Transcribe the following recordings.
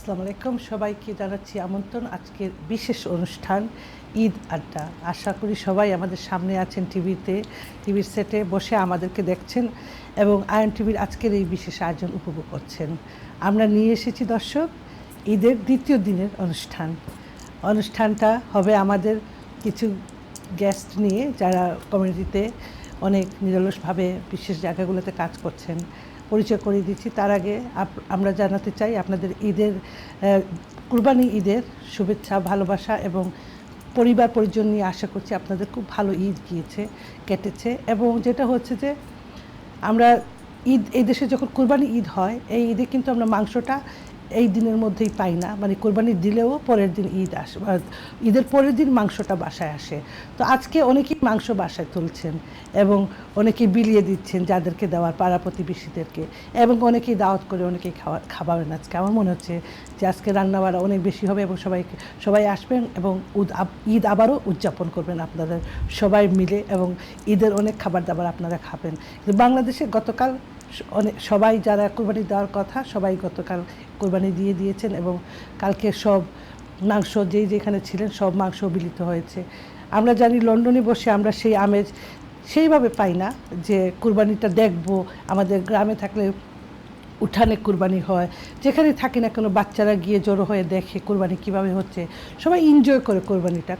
আসসালামু আলাইকুম, সবাইকে জানাচ্ছি আমন্ত্রণ আজকের বিশেষ অনুষ্ঠান ঈদ আড্ডা। আশা করি সবাই আমাদের সামনে আছেন, টিভির সেটে বসে আমাদেরকে দেখছেন এবং আয়ন টিভির আজকের এই বিশেষ আয়োজন উপভোগ করছেন। আমরা নিয়ে এসেছি দর্শক ঈদের দ্বিতীয় দিনের অনুষ্ঠানটা হবে আমাদের কিছু গেস্ট নিয়ে, যারা কমিউনিটিতে অনেক নিরলসভাবে বিশেষ জায়গাগুলোতে কাজ করছেন। পরিচয় করিয়ে দিচ্ছি। তার আগে আমরা জানাতে চাই আপনাদের কুরবানি ঈদের শুভেচ্ছা, ভালোবাসা এবং পরিবার পরিজন নিয়ে আশা করছি আপনাদের খুব ভালো ঈদ কেটেছে। এবং যেটা হচ্ছে যে আমরা এই দেশে যখন কুরবানি ঈদ হয়, এই ঈদে কিন্তু আমরা মাংসটা এই দিনের মধ্যেই পাই না, মানে কোরবানি দিলেও পরের দিন ঈদ আসে, ঈদের পরের দিন মাংসটা বাসায় আসে। তো আজকে অনেকেই মাংস বাসায় তুলছেন এবং অনেকেই বিলিয়ে দিচ্ছেন যাদেরকে দেওয়ার, পাড়া প্রতিবেশীদেরকে, এবং অনেকেই দাওয়াত করে অনেকেই খাওয়াবেন। আজকে আমার মনে হচ্ছে যে আজকে রান্নাবাড়া অনেক বেশি হবে এবং সবাই আসবেন এবং ঈদ আবারও উদযাপন করবেন আপনারা সবাই মিলে, এবং ঈদের অনেক খাবার দাবার আপনারা খাবেন। কিন্তু বাংলাদেশে গতকাল সবাই যারা কোরবানি দেওয়ার কথা সবাই গতকাল কোরবানি দিয়ে দিয়েছেন এবং কালকে সব মাংস যেখানে ছিলেন সব মাংস বিলিত হয়েছে। আমরা জানি লন্ডনে বসে আমরা সেই আমেজ সেইভাবে পাই না যে কুরবানিটা দেখব। আমাদের গ্রামে থাকলে উঠানে কুরবানি হয়, যেখানে থাকি না কোনো বাচ্চারা গিয়ে জড়ো হয়ে দেখে কুরবানি কীভাবে হচ্ছে, সবাই এনজয় করে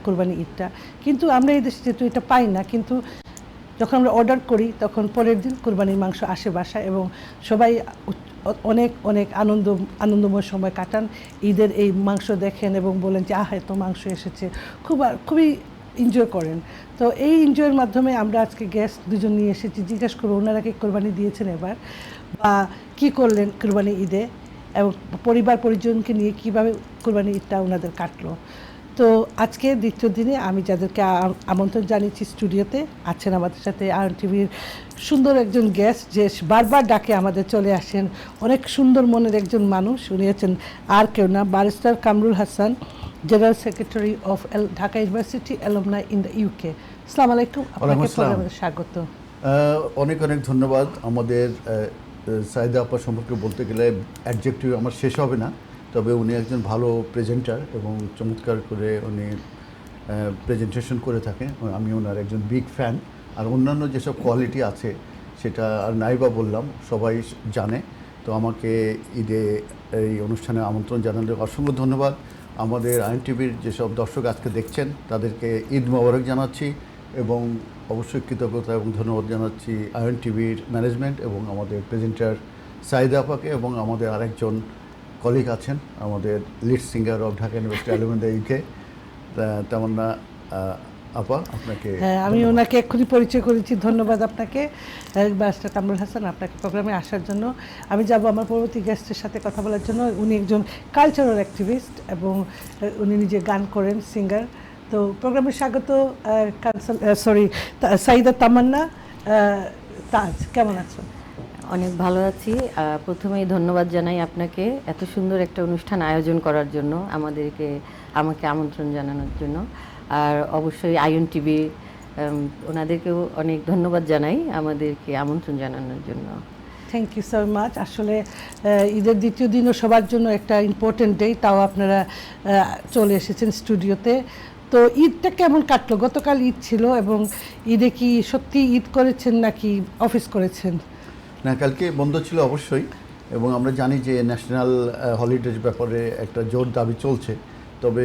কুরবানি ঈদটা। কিন্তু আমরা এই দেশে যেহেতু এটা পাই না, কিন্তু যখন আমরা অর্ডার করি তখন পরের দিন কুরবানির মাংস আসে বাসায় এবং সবাই অনেক অনেক আনন্দময় সময় কাটান। ঈদের এই মাংস দেখেন এবং বলেন যে এত মাংস এসেছে, খুবই এনজয় করেন। তো এই এনজয়ের মাধ্যমে আমরা আজকে গেস্ট দুজন নিয়ে এসেছি, জিজ্ঞেস করবো ওনারা কি কোরবানি দিয়েছেন এবার, বা কী করলেন কোরবানি ঈদে, এবং পরিবার পরিজনকে নিয়ে কীভাবে কোরবানি ঈদটা ওনাদের কাটলো। তো আজকে দ্বিতীয় দিনে আমি যাদেরকে আমন্ত্রণ জানিয়েছি স্টুডিওতে আছেন আমাদের সাথে আয়ন টিভির সুন্দর একজন গেস্ট, যে বারবার ডাকে আমাদের চলে আসেন, অনেক সুন্দর মনের একজন মানুষ। উনি হচ্ছেন আর কেউ না, barrister Kamrul Hasan, general secretary of Dhaka university alumni in the UK. আসসালামু আলাইকুম, আপনাকে প্রোগ্রামে স্বাগত। অনেক অনেক ধন্যবাদ। আমাদের সাইদা আপা সম্পর্কে বলতে গেলে অ্যাডজেক্টিভ আমার শেষ হবে না, তবে উনি একজন ভালো প্রেজেন্টার এবং চমৎকার করে উনি প্রেজেন্টেশন করে থাকেন। আমি ওনার একজন বিগ ফ্যান। আর অন্যান্য যেসব কোয়ালিটি আছে সেটা আর নাইবা বললাম, সবাই জানে। তো আমাকে ঈদে এই অনুষ্ঠানে আমন্ত্রণ জানানোর অসংখ্য ধন্যবাদ। আমাদের আয়ন টিভির যেসব দর্শক আজকে দেখছেন তাদেরকে ঈদ মোবারক জানাচ্ছি এবং অবশ্যই কৃতজ্ঞতা এবং ধন্যবাদ জানাচ্ছি আয়ন টিভির ম্যানেজমেন্ট এবং আমাদের প্রেজেন্টার সাইদা আপাকে, এবং আমাদের আরেকজন কলিগ আছেন, আমাদের lead singer of Dhaka university alumni UK, Tamanna আপা। আপনাকে আমি ওনাকে এক্ষুনি পরিচয় করেছি, ধন্যবাদ আপনাকে ব্যারিস্টার কামরুল হাসান, আপনাকে প্রোগ্রামে আসার জন্য। আমি যাব আমার পরবর্তী গেস্টের সাথে কথা বলার জন্য। উনি একজন কালচারাল অ্যাক্টিভিস্ট এবং উনি নিজে গান করেন, সিঙ্গার। তো প্রোগ্রামে স্বাগত সাইদা তামান্না। তাজ, কেমন আছো? অনেক ভালো আছি। প্রথমেই ধন্যবাদ জানাই আপনাকে এত সুন্দর একটা অনুষ্ঠান আয়োজন করার জন্য, আমাকে আমন্ত্রণ জানানোর জন্য। আর অবশ্যই আয়ন টিভি ওনাদেরকেও অনেক ধন্যবাদ জানাই আমাদেরকে আমন্ত্রণ জানানোর জন্য। Thank you so much. আসলে ঈদের দ্বিতীয় দিনও সবার জন্য একটা ইম্পর্টেন্ট ডে, তাও আপনারা চলে এসেছেন স্টুডিওতে। তো ঈদটা কেমন কাটলো? গতকাল ঈদ ছিল এবং ঈদে কি সত্যি ঈদ করেছেন নাকি অফিস করেছেন? না, কালকে বন্ধ ছিল অবশ্যই, এবং আমরা জানি যে ন্যাশনাল হলিডের ব্যাপারে একটা জোর দাবি চলছে, তবে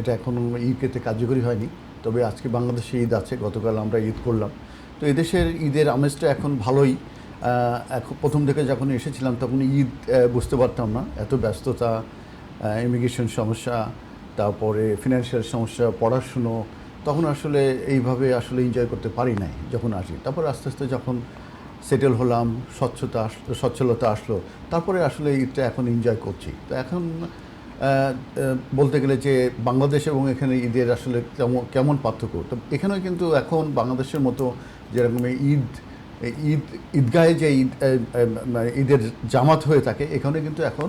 এটা এখনও ইউকেতে কার্যকরী হয়নি। তবে আজকে বাংলাদেশে ঈদ আছে, গতকাল আমরা ঈদ করলাম। তো এদেশের ঈদের আমেজটা এখন ভালোই। এখন প্রথম থেকে যখন এসেছিলাম তখন ঈদ বুঝতে পারতাম না, এত ব্যস্ততা, ইমিগ্রেশন সমস্যা, তারপরে ফিনান্সিয়াল সমস্যা, পড়াশুনো, তখন আসলে এইভাবে আসলে এনজয় করতে পারি নাই যখন আসি। তারপর আস্তে আস্তে যখন সেটেল হলাম, সচ্ছলতা আসলো, তারপরে আসলে ঈদটা এখন এনজয় করছি। তো এখন বলতে গেলে যে বাংলাদেশ এবং এখানে ঈদের আসলে কেমন পার্থক্য। তো এখানেও কিন্তু এখন বাংলাদেশের মতো যেরকম ঈদগাহে যে ঈদের জামাত হয়ে থাকে, এখানে কিন্তু এখন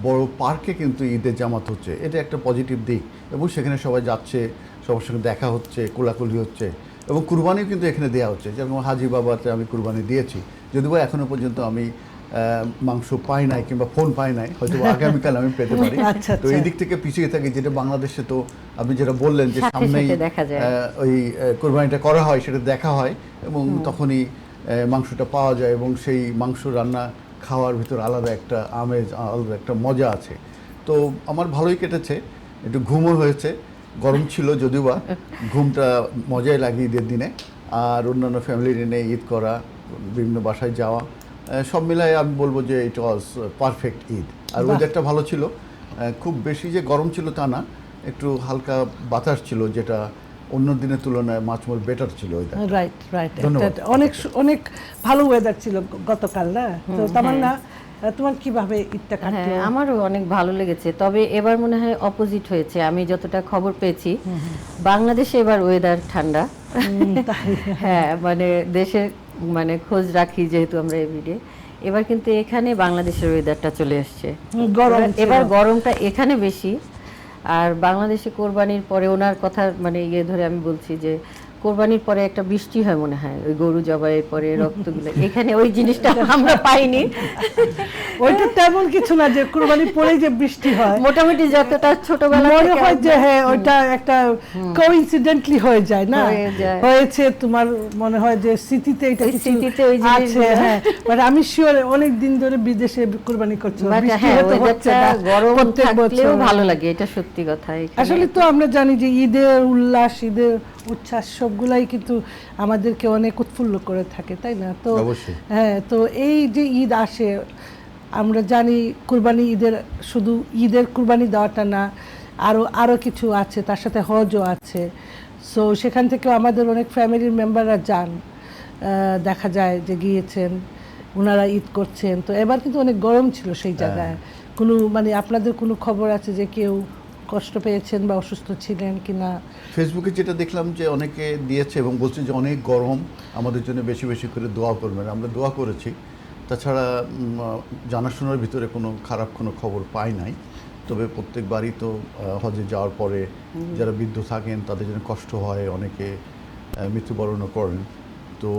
বড় পার্কে কিন্তু ঈদের জামাত হচ্ছে। এটা একটা পজিটিভ দিক, এবং সেখানে সবাই যাচ্ছে, সবার সঙ্গে দেখা হচ্ছে, কোলাকুলি হচ্ছে, এবং কুরবানিও কিন্তু এখানে দেওয়া হচ্ছে। যেরকম হাজি বাবাতে আমি কুরবানি দিয়েছি, যদিও এখনও পর্যন্ত আমি মাংস পাই নাই কিংবা ফোন পাই নাই, হয়তো আগামীকাল আমি পেতে পারি। আচ্ছা, তো এই দিক থেকে পিছিয়ে থাকি, যেটা বাংলাদেশে তো আপনি যেটা বললেন যে সাথে সামনেই সাথে দেখা যায়। ওই কোরবানিটা করা হয়, সেটা দেখা হয় এবং তখনই মাংসটা পাওয়া যায় এবং সেই মাংস রান্না খাওয়ার ভিতর আলাদা একটা আমেজ, আলাদা একটা মজা আছে। তো আমার ভালোই কেটেছে, একটু ঘুমও হয়েছে, গরম ছিল যদিও বা ঘুমটা মজাই লাগে ঈদের দিনে। আর অন্যান্য ফ্যামিলি নিয়ে ঈদ করা, বিভিন্ন বাসায় যাওয়া, সব মিলাই আমি বলবো যে ইট ওয়াজ পারফেক্ট ঈদ। আর বাহ। ওয়েদারটা ভালো ছিল, খুব বেশি যে গরম ছিল তা না, একটু হালকা বাতাস ছিল, যেটা অন্য দিনের তুলনায় মাছ মোর বেটার ছিল ওয়েদার। রাইট রাইট, ধন্যবাদ। অনেক ভালো ওয়েদার ছিল গতকাল না? তো তামান্না, তোমার কিভাবে ঈদটা কাটলো? হ্যাঁ, আমারও অনেক ভালো লেগেছে, তবে এবার মনে হয় অপোজিট হয়েছে। আমি যতটা খবর পেয়েছি, বাংলাদেশে এবার ওয়েদার ঠান্ডা। তাই। হ্যাঁ, মানে দেশের মানে খোঁজ রাখি যেহেতু আমরা এভরিডে, এবার কিন্তু এখানে বাংলাদেশের ওয়েদারটা চলে আসছে। গরম এবার ছিল। গরমটা এখানে বেশি। আর বাংলাদেশে কোরবানির পরে ওনার কথা মানে ইয়ে ধরে আমি বলছি যে কোরবানির পরে একটা বৃষ্টি হয় মনে হয়, ওই গরু জবাইয়ের পরে রক্তগুলো, এখানে ওই জিনিসটা আমরা পাইনি। ওইটা তেমন কিছু না যে কুরবানি পরে যে বৃষ্টি হয়, মোটামুটি যতটা ছোটবেলা মনে থেকে হয় যে আমরা- হ্যাঁ ওইটা একটা কোইন্সিডেন্টলি হয়ে যায় না, হয়ে যায়। হয়েছে তোমার মনে হয় যে স্মৃতিতে এটা ওই কিছু স্মৃতিতে ওই আছে। জিনিসগুলো। হ্যাঁ, বাট আমি শিওর অনেক দিন ধরে বিদেশে কুরবানি করছো, But বৃষ্টি হ্যাঁ, হতে হচ্ছে ওয়েদারটা না গরম প্রত্যেক থাকলেও বছর। ভালো লাগে, এটা সত্যি কথা। এখানে আসলে তো আমরা জানি যে ঈদের উল্লাস, ঈদের উচ্ছ্বাস সবগুলাই কিন্তু আমাদেরকে অনেক উৎফুল্ল করে থাকে, তাই না? তো অবশ্যই। হ্যাঁ, তো এই যে ঈদ আসে, আমরা জানি কুরবানি ঈদের শুধু ঈদের কুরবানি দেওয়াটা না, আরও কিছু আছে, তার সাথে হজও আছে। সো সেখান থেকেও আমাদের অনেক ফ্যামিলির মেম্বাররা যান, দেখা যায় যে গিয়েছেন, ওনারা ঈদ করছেন। তো এবার কিন্তু অনেক গরম ছিল সেই জায়গায়। কোনো মানে আপনাদের কোনো খবর আছে যে কেউ কষ্ট পেয়েছেন বা অসুস্থ ছিলেন কিনা? ফেসবুকে যেটা দেখলাম যে অনেকে দিয়েছে এবং বলছে যে অনেক গরম, আমাদের জন্য বেশি বেশি করে দোয়া করবেন। আমরা দোয়া করেছি, তাছাড়া জানাশোনার ভিতরে কোনো খারাপ কোনো খবর পাই নাই। তবে প্রত্যেকবারই তো হজে যাওয়ার পরে যারা বৃদ্ধ থাকেন তাদের জন্য কষ্ট হয়, অনেকে মৃত্যুবরণও করেন। তো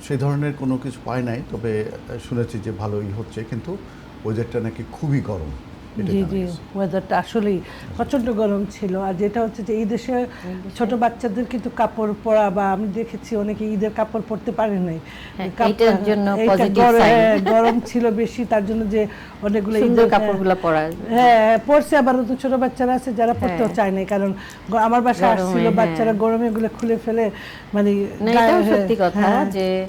সেই ধরনের কোনো কিছু পাই নাই, তবে শুনেছি যে ভালোই হচ্ছে, কিন্তু ওয়েদারটা নাকি খুবই গরম। এটা জি জানা জি, গেছে। ওয়েদারটা আসলেই প্রচণ্ড গরম ছিল। আর যেটা হচ্ছে যে এই দেশে ছোট বাচ্চাদের কিন্তু কাপড় পরা, বা আমি দেখেছি অনেকে ঈদের কাপড় পরতে পারে নাই, হ্যাঁ, কাপড়- এইটার জন্য এইটা positive sign। গরম ছিল বেশি, তার জন্য যে অনেকগুলো সুন্দর ঈদের কাপড়গুলো পরা। হ্যাঁ পরছে। আবার নতুন ছোট বাচ্চারা আছে যারা পরতেও হ্যাঁ। চায় না, কারণ আমার বাসায় গরমে, আসছিল হ্যাঁ। বাচ্চারা গরমে এগুলো খুলে ফেলে, মানে না, গায়ে- এটাও হ্যাঁ, সত্যি কথা হ্যাঁ। যে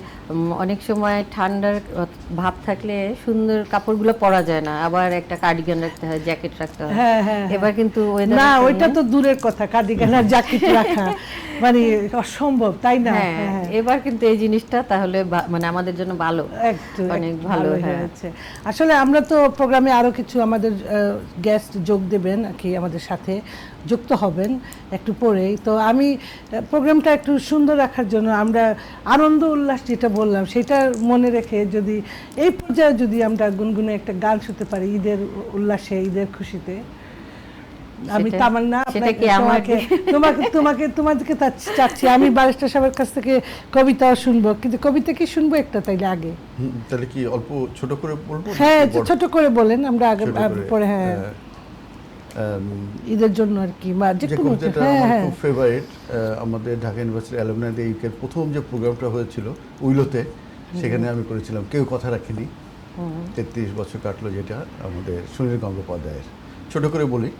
অনেক সময় ঠান্ডার ভাব থাকলে সুন্দর কাপড়গুলো পরা যায় না, আবার একটা কার্ডিগান রাখতে হয়, জ্যাকেট রাখতে হয়। হ্যাঁ, হ্যাঁ, এবার কিন্তু না ওয়েদার ওইটা তো দূরের কথা, কার্ডিগান আর জ্যাকেট রাখা মানে অসম্ভব, তাই না? হ্যাঁ, হ্যাঁ। এবার কিন্তু এই জিনিসটা তাহলে মানে আমাদের জন্য ভালো, অনেক ভালো। হ্যাঁ, হয়েছে। আসলে আমরা তো প্রোগ্রামে আরো কিছু আমাদের গেস্ট যোগ দেবেন আর কি, আমাদের সাথে যুক্ত হবেন একটু পরেই। তো আমি প্রোগ্রামটা একটু সুন্দর রাখার জন্য আমরা আনন্দ উল্লাস যেটা বললাম সেটা মনে রেখে যদি এই পর্যায়ে যদি আমরা গুনগুনে একটা গান শুনতে পারি ঈদের উল্লাসে, ঈদের খুশিতে। আমি সেটা- তামান্না সেটা কি তোমাকে তোমাদেরকে চাচ্ছি, আমি ব্যারিস্টার সাহেবের কাছ থেকে কবিতাও শুনবো, কিন্তু কবিতা কি শুনবো একটা তাইলে আগে? তাহলে কি অল্প ছোট করে বলবো? হ্যাঁ, বড়- ছোট করে বলেন, আমরা আগে ছোট করে, পরে। হ্যাঁ, ঈদের জন্য আর কি, বা যে যে কোনো কবিতাটা হ্যাঁ আমার হ্যাঁ খুব ফেভারিট, আমাদের ঢাকা ইউনিভার্সিটি অ্যালুমনাই ডে উইকের প্রথম যে প্রোগ্রামটা হয়েছিল উইলোতে, সেখানে আমি করেছিলাম কেউ কথা রাখেনি। 33 বছর কাটলো, যেটা আমাদের সুনীল গঙ্গোপাধ্যায়ের। ছোট করে বলি,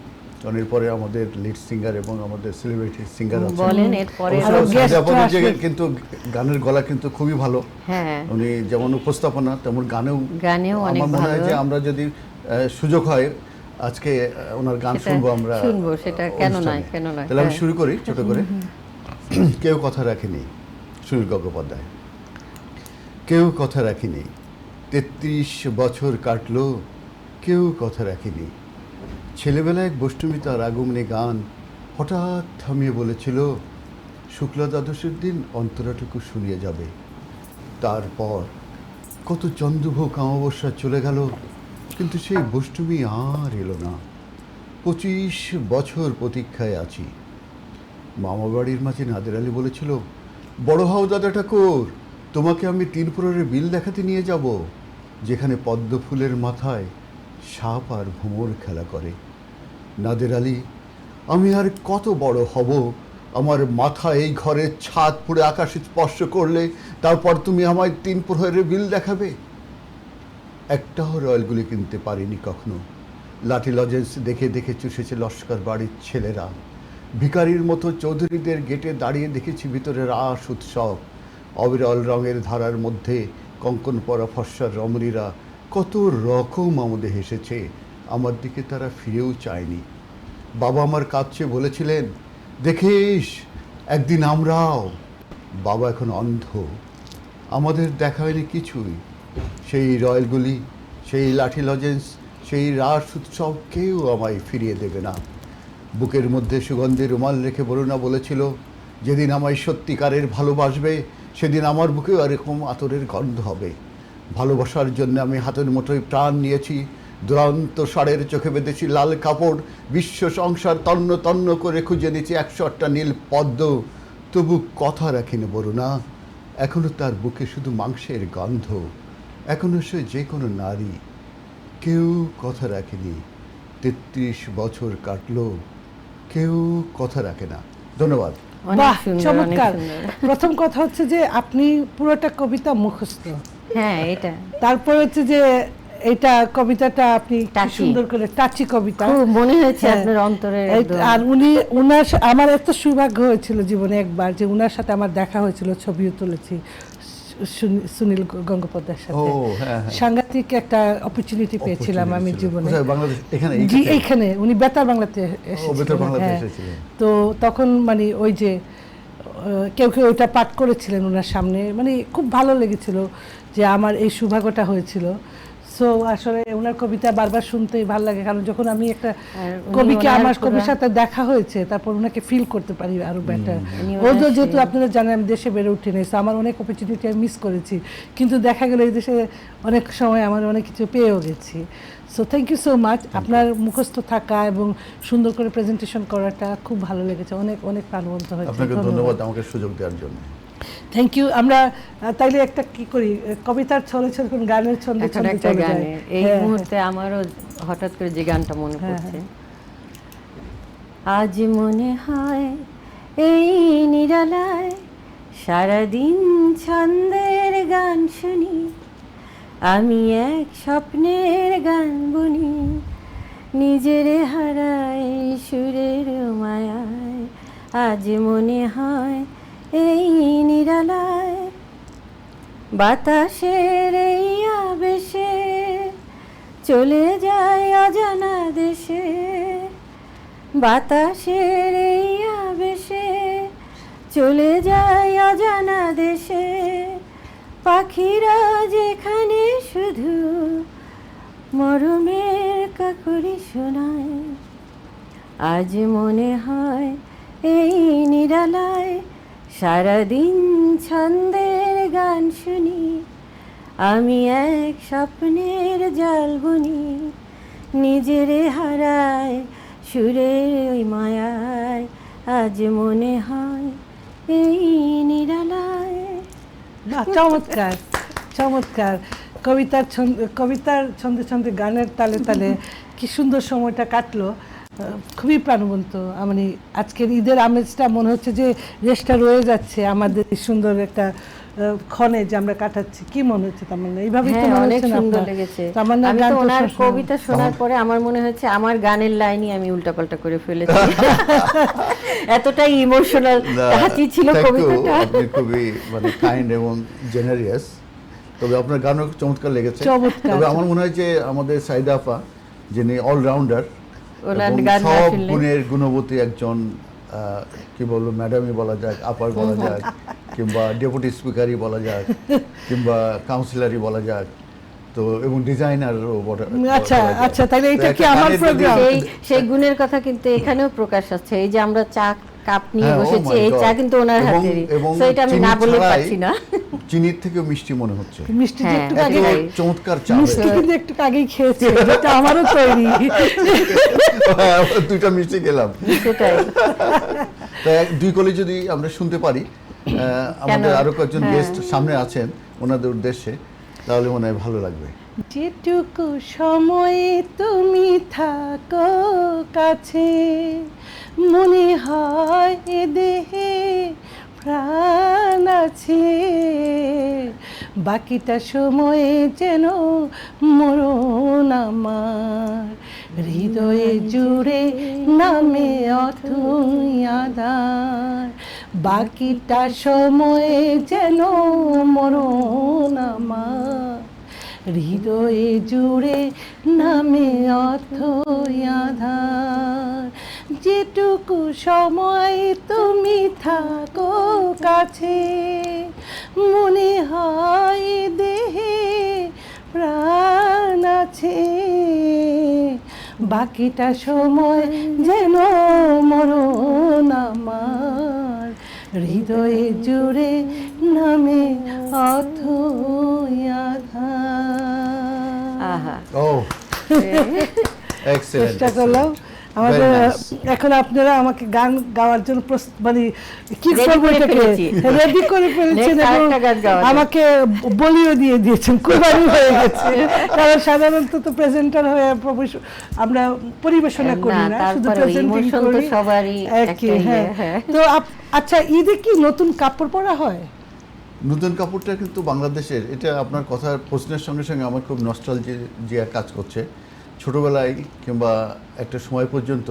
কারণ এরপরে আমাদের লিড সিঙ্গার এবং আমাদের সেলিব্রিটি সিঙ্গার আছে। বলেন এরপরে। আরো guest আসবে। কিন্তু গানের গলা কিন্তু খুবই ভালো। হ্যাঁ, উনি যেমন উপস্থাপনা তেমন গানেও অনেক আমার মনে হয় ভালো। যে আমরা যদি সুযোগ হয় আজকে ওনার গান সেটা শুনবো আমরা, শুনবো, সেটা কেন অনুষ্ঠানে। নয়, কেন নয়। তাহলে আমি হ্যাঁ। শুরু করি ছোট করে। কেউ কথা রাখেনি, সুনীল গঙ্গোপাধ্যায়। কেউ কথা রাখেনি, 33 বছর কাটলো, কেউ কথা রাখেনি। ছেলেবেলায় এক বষ্টমী তার আগমনী গান হঠাৎ থামিয়ে বলেছিল, শুক্লা দ্বাদশীর দিন অন্তরাটুকু শুনিয়ে যাবে। তারপর কত চন্দ্রভোগ অমাবস্যা চলে গেল, কিন্তু সেই বষ্টমী আর এলো না। 25 বছর প্রতীক্ষায় আছি। মামাবাড়ির মাঝে নাদের আলী বলেছিল, বড় হও দাদা ঠাকুর, তোমাকে আমি 3 প্রহরের বিল দেখাতে নিয়ে যাব। যেখানে পদ্ম ফুলের মাথায় সাপ আর ভ্রমর খেলা করে। নাদের আলী, আমি আর কত বড় হব, আমার মাথা এই ঘরের ছাদ পুড়ে আকাশে স্পর্শ করলে তারপর তুমি আমায় 3 প্রহরের বিল দেখাবে? একটাও রয়্যালগুলি কিনতে পারিনি কখনো। লাঠি লজেন্স দেখে দেখে চুষেছে লস্কর বাড়ির ছেলেরা। ভিখারির মতো চৌধুরীদের গেটে দাঁড়িয়ে দেখেছি ভিতরে রাস উৎসব। অবিরল রঙের ধারার মধ্যে কঙ্কন পরা ফর্সার রমণীরা কত রকম আমাদের হেসেছে, আমার দিকে তারা ফিরেও চায়নি। বাবা আমার কাঁদছে বলেছিলেন, দেখিস একদিন আমরাও। বাবা এখন অন্ধ, আমাদের দেখা হয়নি কিছুই। সেই রয়্যালগুলি, সেই লাঠি লজেন্স, সেই রাস উৎসব কেউ আমায় ফিরিয়ে দেবে না। বুকের মধ্যে সুগন্ধি রুমাল রেখে বরুণা বলেছিল, যেদিন আমায় সত্যিকারের ভালোবাসবে সেদিন আমার বুকেও এরকম আতরের গন্ধ হবে। ভালোবাসার জন্য আমি হাতের মুঠোয় প্রাণ নিয়েছি, দুরন্ত ষাঁড়ের চোখে বেঁধেছি লাল কাপড়, বিশ্ব সংসার তন্ন তন্ন করে খুঁজে নিয়েছি 108টা নীল পদ্ম, তবু কথা রাখিনি বরুণা। এখনো তার বুকে শুধু মাংসের গন্ধ, এখনো সে যে কোনো নারী। কেউ কথা রাখেনি, 33 বছর কাটলো, কেউ কথা রাখে না। ধন্যবাদ। অনেক বাহ, সুন্দর, অনেক চমৎকার। সুন্দর। প্রথম কথা হচ্ছে যে আপনি পুরোটা কবিতা মুখস্থ, হ্যাঁ, এটা তারপর হচ্ছে যে এটা কবিতাটা আপনি কি টাচি। সুন্দর করে টাচি কবিতা। খুব মনে হয়েছে হ্যাঁ। আপনার অন্তরের একদম। আর আমার এত সৌভাগ্য হয়েছিল জীবনে একবার যে উনার সাথে আমার দেখা হয়েছিল, ছবিও তুলেছি সুনীল গঙ্গোপাধ্যায়ের সাথে। ও, হ্যাঁ, হ্যাঁ। সাংঘাতিক একটা অপরচুনিটি পেয়েছিলাম আমি ছিল। জীবনে। কোথায়? বাংলাদেশ? এখানে? জি, এইখানে? এইখানে উনি বেতার বাংলাতে বেতার বাংলাতে হ্যাঁ। এসেছিলেন। তো তখন মানে ওই যে কেউ কেউ ওইটা পাঠ করেছিলেন ওনার সামনে, মানে খুব ভালো লেগেছিল যে আমার এই সৌভাগ্যটা হয়েছিল। সো আসলে ওনার কবিতা বারবার শুনতেই ভালো লাগে, কারণ যখন আমি একটা আর উনি কবিকে ওনার আমার পুরা- কবির সাথে দেখা হয়েছে তারপর ওনাকে ফিল করতে পারি আরো বেটার। উনি ও তো ওনার যেহেতু সেই- আপনারা জানেন আমি দেশে বেড়ে উঠি নাই, so আমার অনেক অপরচুনিটি আমি মিস করেছি, কিন্তু দেখা গেল এই দেশে অনেক সময় আমার অনেক কিছু পেয়েও গেছি। So thank you so much. আপনার মুখস্থ থাকা এবং সুন্দর করে প্রেজেন্টেশন করাটা খুব ভালো লেগেছে, অনেক অনেক প্রাণবন্ত হয়েছে। আপনাকে ধন্যবাদ আমাকে সুযোগ দেওয়ার জন্য। Thank you. আমরা তাইলে একটা কি করি, কবিতার ছলে ছলে কোন গানের ছন্দে এখন ছন্দে একটা চলে যাই। গানে এই হ্যাঁ, মুহূর্তে আমারও হঠাৎ করে যে গানটা মনে হ্যাঁ, পড়ছে, আজ মনে হয় এই নিরালায় সারাদিন ছন্দের গান শুনি, আমি এক স্বপ্নের গান বুনি, নিজের হারাই সুরের মায়ায়। আজ মনে হয় এই নিরালায় বাতাসের এই আবেশে চলে যায় অজানা দেশে, বাতাসের এই আবেশে চলে যায় অজানা দেশে, পাখিরা যেখানে শুধু মরমের কাকড়ি শোনায়। আজ মনে হয় এই নিরালায় সারাদিন ছন্দের গান শুনি, আমি এক স্বপ্নের জাল বুনি, নিজের হারায় সুরের ওই মায়ায়। আজ মনে হয় এই নিরালায়। বাহ, চমৎকার চমৎকার। কবিতার ছন্দে ছন্দে গানের তালে তালে কি সুন্দর সময়টা কাটলো, খুবই প্রাণবন্ত। মানে আজকের ঈদের আমেজটা মনে হচ্ছে যে রেশটা রয়ে যাচ্ছে আমাদের এই সুন্দর একটা ক্ষণে যে আমরা কাটাচ্ছি। কি মনে হচ্ছে তামান্না? এইভাবেই তো হ্যাঁ, মনে অনেক হচ্ছে না সুন্দর আপনার? লেগেছে। তামান্নার আমি গান তো তো ওনার সবসময়- কবিতা শোনার পরে আমার মনে হচ্ছে আমার গানের লাইনই আমি উল্টাপাল্টা করে ফেলেছি। এতটাই ইমোশনাল টাচি ছিল Thank you, কবিতাটা। আপনি খুবই মানে কাইন্ড এবং জেনারিয়াস। তবে আপনার গানও চমৎকার লেগেছে। চমৎকার। তবে আমার মনে হয় যে আমাদের সাইদা আপা, যিনি অলরাউন্ডার ওনার এবং গান না সব শুনলে- গুণের গুণবতী একজন, কি বলবো, ম্যাডামই বলা যাক, আপার বলা যাক, কিংবা ডেপুটি স্পিকারই বলা যাক, কিংবা কাউন্সিলরই বলা যাক, তো এবং ডিজাইনারও আচ্ছা আচ্ছা, তাহলে এটা কি আমার প্রোগ্রাম? সেই গুণের কথা কিন্তু এখানেও প্রকাশ আছে। এই যে আমরা চা কাপ নিয়ে হ্যাঁ, oh বসেছি, my এই চা God। কিন্তু ওনার হাতেরই। এবং So এটা আমি চিনি না বলে ছাড়াই পাচ্ছি না। চিনির থেকেও মিষ্টি মনে হচ্ছে। মিষ্টি যে হ্যাঁ, একটু এত আগে এটাই। চমৎকার চা মিষ্টি কিন্তু একটু আগেই খেয়েছে, যেটা আমারও তৈরি। দুইটা মিষ্টি খেলাম। সেটাই। তাই 2 কলি যদি আমরা শুনতে পারি, আমাদের আরো কয়েকজন হ্যাঁ। গেস্ট সামনে আছেন, ওনাদের উদ্দেশ্যে, তাহলে মনে হয় ভালো লাগবে। যেটুকু সময়ে তুমি থাকো কাছে, মনে হয় এ দেহে প্রাণ আছে, বাকিটা সময়ে যেন মরণ আমার, হৃদয়ে জুড়ে নামে অথই আধার, বাকিটা সময়ে যেন মরণ আমার, হৃদয়ে জুড়ে নামে অথই আধার, যেটুকু সময় তুমি থাকো কাছে, মনে হয় দেহে প্রাণ আছে, বাকিটা সময় যেন মরণ আমার, হৃদয়ে জুড়ে নামে অথই আধার। আহা ও এক্সেলেন্ট, চেষ্টা করলাম। আমাদের এখন আপনারা আমাকে গান গাওয়ার জন্য মানে কি Ready করবো করে এটাকে ফেলেছি। রেডি করে ফেলেছেন Next এবং আরেকটা গান গাওয়া যাবে। আমাকে বলিও দিয়ে দিয়েছেন, কুরবানি হয়ে গেছে। কারণ সাধারণত তো প্রেজেন্টার হয়ে আমরা পরিবেশনা করি না, শুধু তারপরে প্রেজেন্টিং ইমোশন তো করি। সবারই একই, একটাই, হ্যাঁ। হ্যাঁ। তো আচ্ছা, ঈদে কি নতুন কাপড় পরা হয়? নতুন কাপড়টা কিন্তু বাংলাদেশের, এটা আপনার কথার প্রশ্নের সঙ্গে সঙ্গে আমার খুব নস্টালজিয়া কাজ করছে। ছোটোবেলায় কিংবা একটা সময় পর্যন্ত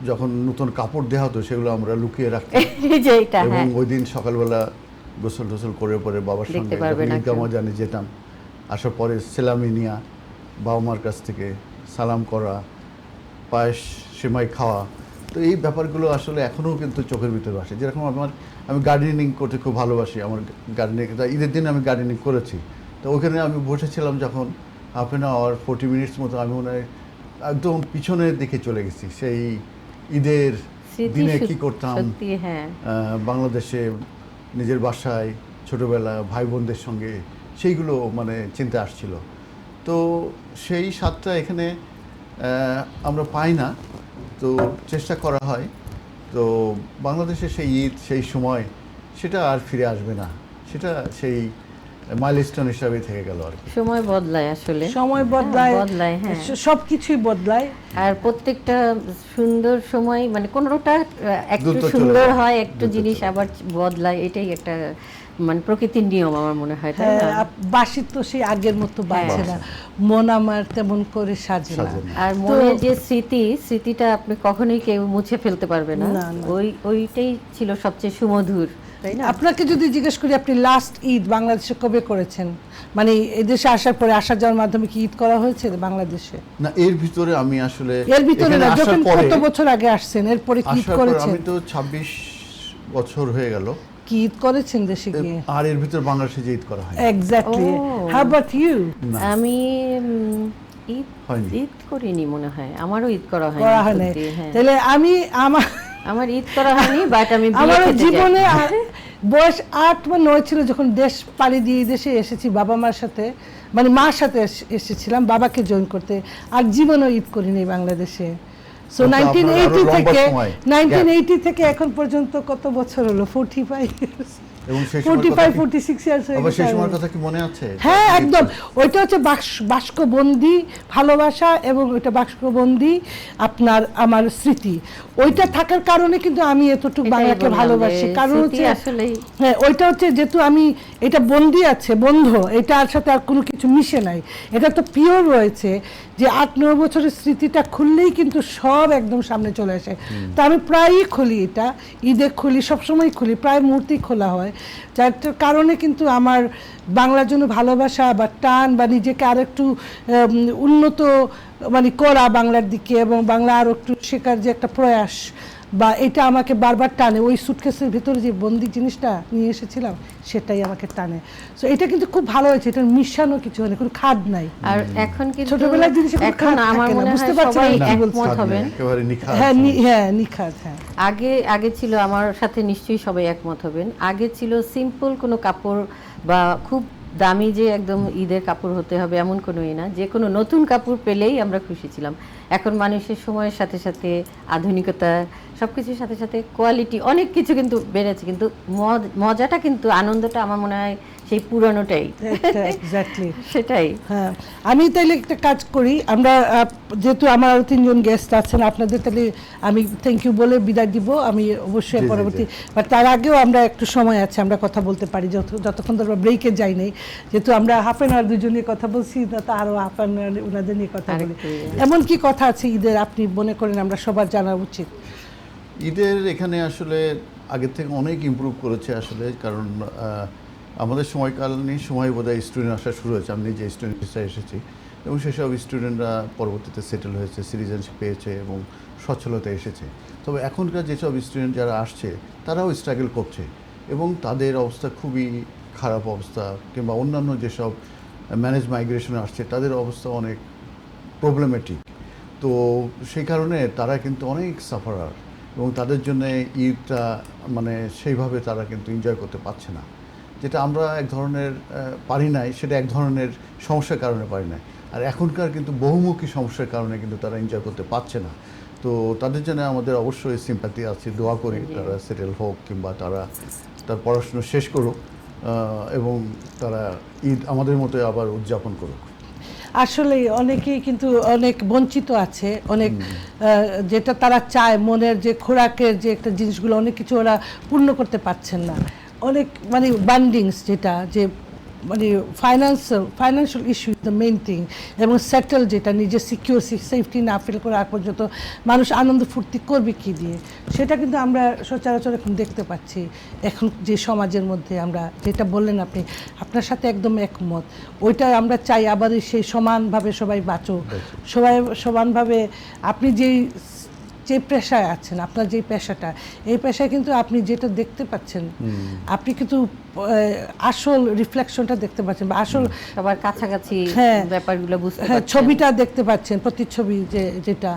যখন নতুন কাপড় দেওয়া হতো সেগুলো আমরা লুকিয়ে রাখতাম, এই যে এটা, এবং হ্যাঁ। ওই দিন সকালবেলা গোসল টোসল করে পরে বাবার দেখতে সঙ্গে পারবে না ঈদগাহ কেউ। ময়দানে যেতাম, আসার পরে সেলামি নিয়া বাবা মার কাছ থেকে সালাম করা, পায়েস সেমাই খাওয়া। তো এই ব্যাপারগুলো আসলে এখনও কিন্তু চোখের ভিতরে আসে। যেরকম আমি গার্ডেনিং করতে খুব ভালোবাসি, আমার গার্ডেনিং, ঈদের দিন আমি গার্ডেনিং করেছি। তো ওখানে আমি বসেছিলাম যখন হাফ অ্যান আওয়ার 40 মিনিটস মতো, আমি মনে হয় একদম পিছনের দিকে চলে গেছি, সেই ঈদের স্মৃতি দিনে কি করতাম সত্যি, হ্যাঁ। বাংলাদেশে নিজের বাসায় ছোটোবেলা ভাই বোনদের সঙ্গে, সেইগুলো মানে চিন্তা আসছিল। তো সেই স্বাদটা এখানে আমরা পাই না, তো চেষ্টা করা হয়। তো বাংলাদেশে সেই ঈদ, সেই সময়, সেটা আর ফিরে আসবে না, সেটা সেই মাইলস্টোন হিসাবে থেকে গেল আর কি। সময় বদলায় আসলে, সময় বদলায়, বদলায়, হ্যাঁ। সবকিছুই বদলায়। আর প্রত্যেকটা সুন্দর সময় মানে কোনোটা একটু দ্রুত চলে সুন্দর যায়, হয়, একটু দ্রুত জিনিস চলে আবার বদলায়, এটাই একটা মানে প্রকৃতির নিয়ম আমার মনে হয়, তাই না? বাসি তো সেই আগের মতো বাজে না, মন আমার তেমন করে সাজে না। সাজে না। আর মনের যে স্মৃতিটা আপনি কখনোই কেউ মুছে ফেলতে পারবে না, না, না। ওইটাই ছিল সবচেয়ে সুমধুর, তাই না? আপনাকে যদি জিজ্ঞেস করি আপনি লাস্ট ঈদ বাংলাদেশে কবে করেছেন, মানে এই দেশে আসার পরে আসা যাওয়ার মাধ্যমে কি ঈদ করা হয়েছে বাংলাদেশে? না, এর ভিতরে আমি আসলে এর ভিতরে এখানে না, আসার যখন পরে, কত বছর আগে আসছেন এরপরে কি ঈদ আসার পর করেছেন? আমি তো 26 বছর হয়ে গেল, কি ঈদ করেছেন দেশে গিয়ে? আর এর ভিতরে বাংলাদেশে যে ঈদ করা হয় এক্স্যাক্টলি। ও। How about you? না, আমি ঈদ হয়নি। ঈদ করিনি মনে হয়, আমারও ঈদ করা করা হয় হয়নি নাই। সত্যি, হ্যাঁ। তাহলে আমার ঈদ করা হয়নি, বাট আমি বিয়ে আমার খেতে যাই। জীবনে বয়স 8 বা 9 ছিল যখন দেশ পাড়ি দিয়ে দেশে এসেছি বাবা মার সাথে, মানে মার সাথে এসেছিলাম বাবাকে জয়েন করতে, আর জীবনও ঈদ করিনি বাংলাদেশে। সো আচ্ছা, আপনার আরো 1980 লম্বা থেকে সময়, 1980 থেকে এখন পর্যন্ত কত বছর হলো? 45 years, এবং সেই সময় 45 46 ইয়ার্স হয়ে আবার সেই গেছে। সময়ের কথা কি মনে আছে? হ্যাঁ, একদম। ওইটা হচ্ছে বাক্সবন্দি ভালোবাসা, এবং ওইটা বাক্সবন্দি আমার স্মৃতি। ওইটা থাকার কারণে কিন্তু আমি এতটুকু এটাই বাংলাকে বললাম ভালোবাসি, যে কারণ স্মৃতি হচ্ছে আসলেই হ্যাঁ, ওইটা হচ্ছে যেহেতু আমি এটা বন্দি আছে, বন্ধ, এটার সাথে আর কোনো কিছু মিশে নাই, এটা তো পিওর রয়েছে, যে 8-9 বছরের স্মৃতিটা খুললেই কিন্তু সব একদম সামনে চলে আসে। তো আমি প্রায়ই খুলি, এটা ঈদে খুলি, সবসময় খুলি, প্রায় মুহূর্তেই খোলা হয়, যার কারণে কিন্তু আমার বাংলার জন্য ভালোবাসা বা টান, বা নিজেকে আর একটু উন্নত মানে করা বাংলার দিকে, এবং বাংলা আরও একটু শেখার যে একটা প্রয়াস, বা এটা আমাকে বারবার টানে। ওই সুটকেসের ভিতরে যে বন্দি জিনিসটা নিয়ে এসেছিলাম সেটাই আমাকে টানে। সো এটা কিন্তু খুব ভালো হয়েছে, এটা মিশানো কিছু হয়নি, কোনো খাদ নাই। আর এখন কিন্তু ছোটবেলার জিনিসে কোনো এখন খাদ আমার থাকে না, মনে হয় বুঝতে পারছেন সবাই আমি কি বলছি? একমত স্বাদ নেই, হবেন। একেবারে নিখাদ হ্যাঁ, সময়। হ্যাঁ, নিখাদ, হ্যাঁ। আগে ছিল, আমার সাথে নিশ্চয়ই সবাই একমত হবেন, আগে ছিল সিম্পল কোনো কাপড় বা খুব দামি যে একদম ঈদের কাপড় হতে হবে এমন কোনোই না, যে কোনো নতুন কাপড় পেলেই আমরা খুশি ছিলাম। এখন মানুষের সময়ের সাথে সাথে আধুনিকতা, সব কিছুর সাথে সাথে কোয়ালিটি, অনেক কিছু কিন্তু বেড়েছে, কিন্তু মজাটা কিন্তু, আনন্দটা আমার মনে হয় সেই পুরানোটাই এক্স্যাক্টলি সেটাই। হ্যাঁ, আমি তাইলে একটা কাজ করি, আমরা যেহেতু আমার আরো 3জন গেস্ট আছেন, আপনাদের তাহলে আমি থ্যাংক ইউ বলে বিদায় দিব। আমি অবশ্যই জি, জি, পরবর্তী, জি। বাট তার আগেও আমরা একটু সময় আছে, আমরা কথা বলতে পারি যতক্ষণ আমরা ব্রেকে যাই নাই, যেহেতু আমরা হাফ অ্যান আওয়ার দুজনে কথা বলছি, তা আরও হাফ অ্যান আওয়ার ওনাদের নিয়ে কথা বলি। এমন কি কথা আছে ঈদের আপনি মনে করেন আমরা সবার জানা উচিত? ঈদের এখানে আসলে আগের থেকে অনেক ইমপ্রুভ করেছে আসলে, কারণ আমাদের সময়কালীন সময় বোধহয় স্টুডেন্ট আসা শুরু হয়েছে। আমি নিজে স্টুডেন্ট হিসেবে এসেছি এবং সেসব স্টুডেন্টরা পরবর্তীতে সেটেল হয়েছে, সিটিজেনশিপ পেয়েছে এবং সচ্ছলতা এসেছে। তবে এখনকার যেসব স্টুডেন্ট যারা আসছে তারাও স্ট্রাগল করছে এবং তাদের অবস্থা খুবই খারাপ অবস্থা, কিংবা অন্যান্য যেসব ম্যানেজ মাইগ্রেশনে আসছে তাদের অবস্থা অনেক প্রবলেমেটিক। তো সেই কারণে তারা কিন্তু অনেক সাফারার এবং তাদের জন্য ঈদটা মানে সেইভাবে তারা কিন্তু এনজয় করতে পারছে না। যেটা আমরা এক ধরনের পারি নাই, সেটা এক ধরনের সমস্যার কারণে পারি নাই। আর এখনকার কিন্তু বহুমুখী সমস্যার কারণে কিন্তু তারা এনজয় করতে পারছে না। তো তাদের জন্য আমাদের অবশ্যই সিম্প্যাথি আছে, দোয়া করি তারা সেটেল হোক কিংবা তারা তার পড়াশুনো শেষ করুক এবং তারা ঈদ আমাদের মতো আবার উদযাপন করুক। আসলে অনেকেই কিন্তু অনেক বঞ্চিত আছে, অনেক যেটা তারা চায়, মনের যে খোরাকের যে একটা জিনিসগুলো অনেক কিছু ওরা পূর্ণ করতে পারছেন না। অনেক মানে বান্ডিংস, যেটা যে মানে financial issue is the main thing, এবং সেটেল যেটা নিজের সিকিউর সেফটি না ফিল করা আগ পর্যন্ত মানুষ আনন্দ ফুর্তি করবে কী দিয়ে, সেটা কিন্তু আমরা সচরাচর এখন দেখতে পাচ্ছি। এখন যে সমাজের মধ্যে আমরা যেটা বললেন আপনি, আপনার সাথে একদম একমত। ওইটা আমরা চাই আবার সেই সমানভাবে সবাই বাঁচুক, সবাই সমানভাবে। আপনি যে পেশায় আছেন, আপনার যে পেশাটা, এই পেশায় কিন্তু আপনি যেটা দেখতে পাচ্ছেন, আপনি কিন্তু আসল রিফ্লেকশনটা দেখতে পাচ্ছেন, বা আসল সবার কাছাকাছি ব্যাপারগুলো বুঝতে পারছেন, ছবিটা দেখতে পাচ্ছেন, প্রতিচ্ছবি যেটা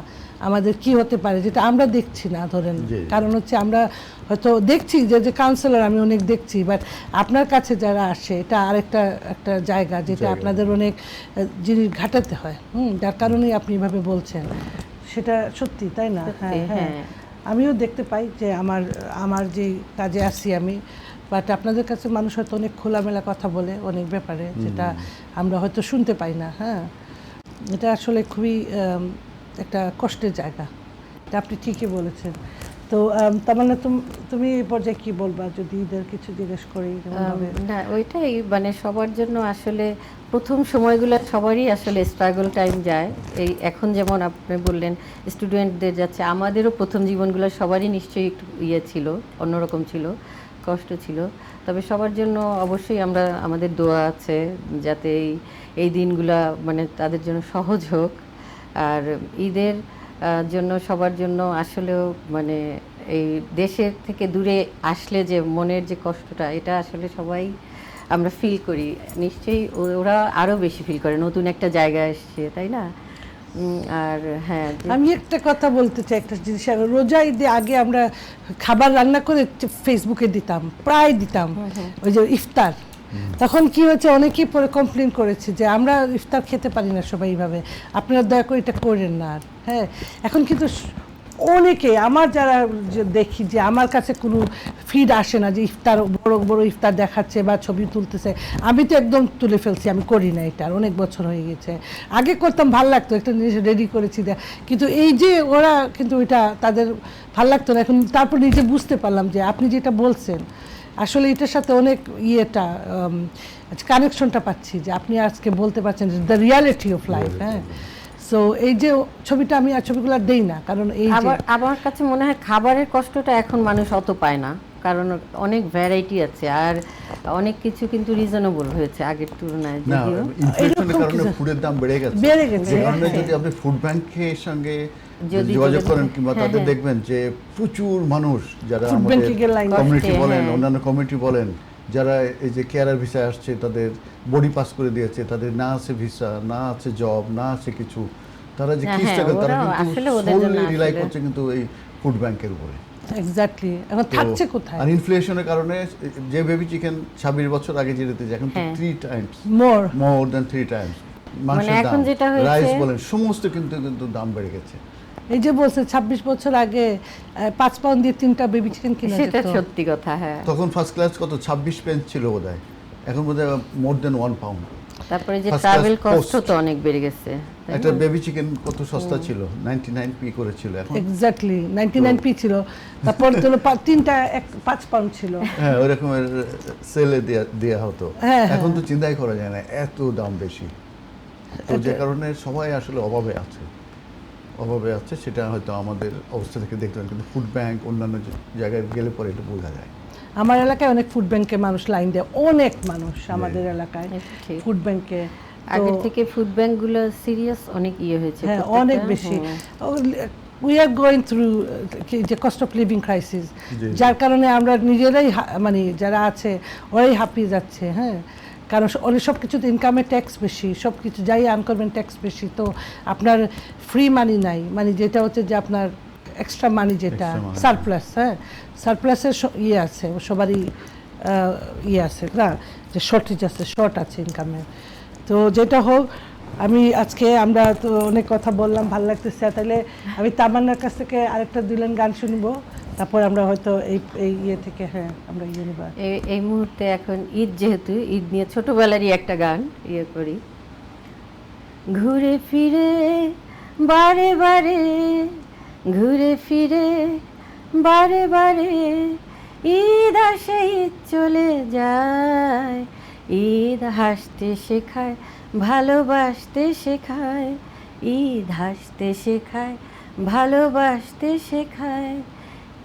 আমাদের কি হতে পারে, যেটা আমরা দেখছি না ধরেন। কারণ হচ্ছে আমরা হয়তো দেখছি যে কাউন্সিলর আমি অনেক দেখছি, বাট আপনার কাছে যারা আসে এটা আরেকটা একটা জায়গা, যেটা আপনাদের অনেক জিনিস ঘাটাতে হয়, যার কারণেই আপনি এভাবে বলছেন। সেটা সত্যি, তাই না? হ্যাঁ, আমিও দেখতে পাই যে আমার যে কাজে আসি আমি, বাট আপনাদের কাছে মানুষ হয়তো অনেক খোলামেলা কথা বলে অনেক ব্যাপারে, যেটা আমরা হয়তো শুনতে পাই না। হ্যাঁ, এটা আসলে খুবই একটা কষ্টের জায়গা, এটা আপনি ঠিকই বলেছেন। তো তার মানে তুমি এই পর্যায়ে কি বলবা, যদি ঈদের কিছু জিজ্ঞেস করি? না, ওইটাই মানে সবার জন্য আসলে প্রথম সময়গুলো সবারই আসলে স্ট্রাগল টাইম যায়। এই এখন যেমন আপনি বললেন স্টুডেন্টদের যাচ্ছে, আমাদেরও প্রথম জীবনগুলো সবারই নিশ্চয়ই একটু ছিল, অন্যরকম ছিল, কষ্ট ছিল। তবে সবার জন্য অবশ্যই আমাদের দোয়া আছে যাতে এই দিনগুলা মানে তাদের জন্য সহজ হোক। আর ঈদের জন্য সবার জন্য আসলেও মানে এই দেশের থেকে দূরে আসলে যে মনের যে কষ্টটা, এটা আসলে সবাই আমরা ফিল করি, নিশ্চয়ই ওরা আরও বেশি ফিল করে, নতুন একটা জায়গায় এসছে, তাই না? আর হ্যাঁ, আমি একটা কথা বলতে চাই, একটা জিনিস, রোজা ঈদে আগে আমরা খাবার রান্না করে ফেসবুকে দিতাম, প্রায় দিতাম, ওই যে ইফতার। তখন কি হয়েছে, অনেকেই পরে কমপ্লেন করেছে যে আমরা ইফতার খেতে পারি না সবাই এইভাবে, আপনারা দয়া করে এটা করেন না। আর হ্যাঁ, এখন কিন্তু অনেকে আমার যারা দেখি যে আমার কাছে কোনো ফিড আসে না যে ইফতার বড় বড় ইফতার দেখাচ্ছে বা ছবি তুলতেছে, আমি তো একদম তুলে ফেলছি, আমি করি না এটা, অনেক বছর হয়ে গেছে। আগে করতাম, ভাল লাগতো, একটা জিনিস রেডি করেছি, কিন্তু এই যে ওরা কিন্তু ওইটা তাদের ভাল লাগতো না। এখন তারপর নিজে বুঝতে পারলাম যে আপনি যেটা বলছেন আসলে এটার সাথে অনেক কানেকশনটা পাচ্ছি, যে আপনি আজকে বলতে পারছেন দ্য রিয়ালিটি অফ লাইফ। হ্যাঁ, সো এই যে ছবিটা আমি আর ছবিগুলো দেই না, কারণ এই আমার কাছে মনে হয় খাবারের কষ্টটা এখন মানুষ অত পায় না, কারণ অনেক ভ্যারাইটি আছে আর অনেক কিছু কিন্তু রিজনেবল হয়েছে আগের তুলনায়। যদিও ইনফ্লেশনের কারণে ফুডের দাম বেড়ে গেছে। এই কারণে যদি আপনি ফুড ব্যাংকের সঙ্গে যোগাযোগ করেন কিংবা তাদের দেখবেন যে প্রচুর মানুষ যারা আমাদের কমিউনিটি বলেন, অন্যান্য কমিউনিটি বলেন, যারা এই যে কেয়ারার ভিসায় আসছে, তাদের বডি পাস করে দিয়েছে, তাদের না আছে ভিসা, না আছে জব, না আছে কিছু, তারা যে কি স্ট্রাগল, তারা কিন্তু ফুললি রিলাই করছে কিন্তু এই ফুড ব্যাংকের উপরে। এক্স্যাক্টলি, এখন থাকছে কোথায়? আর ইনফ্লেশনের কারণে যে বেবি চিকেন 26 বছর আগে যেতে যায়, এখন তো 3 টাইমস মোর দ্যান 3 টাইমস মাংসের দাম, রাইস বলেন, সমস্ত কিন্তু দাম বেড়ে গেছে। এই যে বলছে 26 বছর আগে 5 পাউন্ড দিয়ে 3টা বেবি চিকেন কিনা যেত, সেটা সত্যি কথা। হ্যাঁ, তখন ফার্স্ট ক্লাস কত 26 পেন্স ছিল বোধহয়, এখন বোধহয় মোর দেন 1 পাউন্ড। তারপরে যে First ট্রাভেল class কষ্ট post। তো অনেক বেড়ে গেছে, তাই একটা না? বেবি চিকেন কত সস্তা ছিল, 99p করেছিল, এখন এক্স্যাক্টলি 99p ছিল, তারপর তো তিনটা 5 পাউন্ড ছিল। হ্যাঁ ওই রকমের সেলে দেয়া হতো। হ্যাঁ, এখন তো হ্যাঁ। চিন্তাই করা যায় না, এত দাম বেশি। তো যে কারণে সবাই আসলে অভাবে আছে, সেটা হয়তো আমাদের অবস্থা থেকে দেখতে পারেন, কিন্তু ফুড ব্যাংক অন্যান্য জায়গায় গেলে পরে এটা বোঝা যায়। আমার এলাকায় অনেক ফুড ব্যাংকে মানুষ লাইন দেয়, অনেক মানুষ আমাদের এলাকায় ঠিক। ফুড ব্যাংকে। আগের থেকে ফুড ব্যাংকগুলো সিরিয়াস অনেক হয়েছে, হ্যাঁ প্রত্যেকটা। অনেক বেশি। উই আর গোয়িং থ্রু যে কস্ট অফ লিভিং ক্রাইসিস, জি। যার কারণে আমরা নিজেরাই মানে যারা আছে ওরাই হাঁপিয়ে যাচ্ছে। হ্যাঁ, কারণ অনেক সব কিছুতে ইনকামের ট্যাক্স বেশি, সব কিছু যাই আর্ন করবেন ট্যাক্স বেশি, তো আপনার ফ্রি মানি নাই, মানে যেটা হচ্ছে যে আপনার এক্সট্রা মানি, যেটা Extra money। সারপ্লাস। হ্যাঁ, সারপ্লাসের ইয়ে আছে, সবারই ইয়ে আছে না, যে শর্টেজ আছে, শর্ট আছে ইনকামের। তো যেটা হোক, আমি আজকে আমরা তো অনেক কথা বললাম, ভালো লাগতেছে। তাহলে আমি তামান্নার কাছ থেকে আরেকটা 2 লাইন গান শুনবো, তারপর আমরা হয়তো এই ইয়ে থেকে আমরা ইয়ে নেব। এই মুহূর্তে এখন ঈদ, যেহেতু ঈদ নিয়ে ছোটবেলারই একটা গান ইয়ে করি। ঘুরে ফিরে বারে বারে, ঘুরে ফিরে বারে বারে, ঈদ আসে ঈদ চলে যায়, ঈদ হাসতে শেখায়, ভালোবাসতে শেখায়, ঈদ হাসতে শেখায়, ভালোবাসতে শেখায়,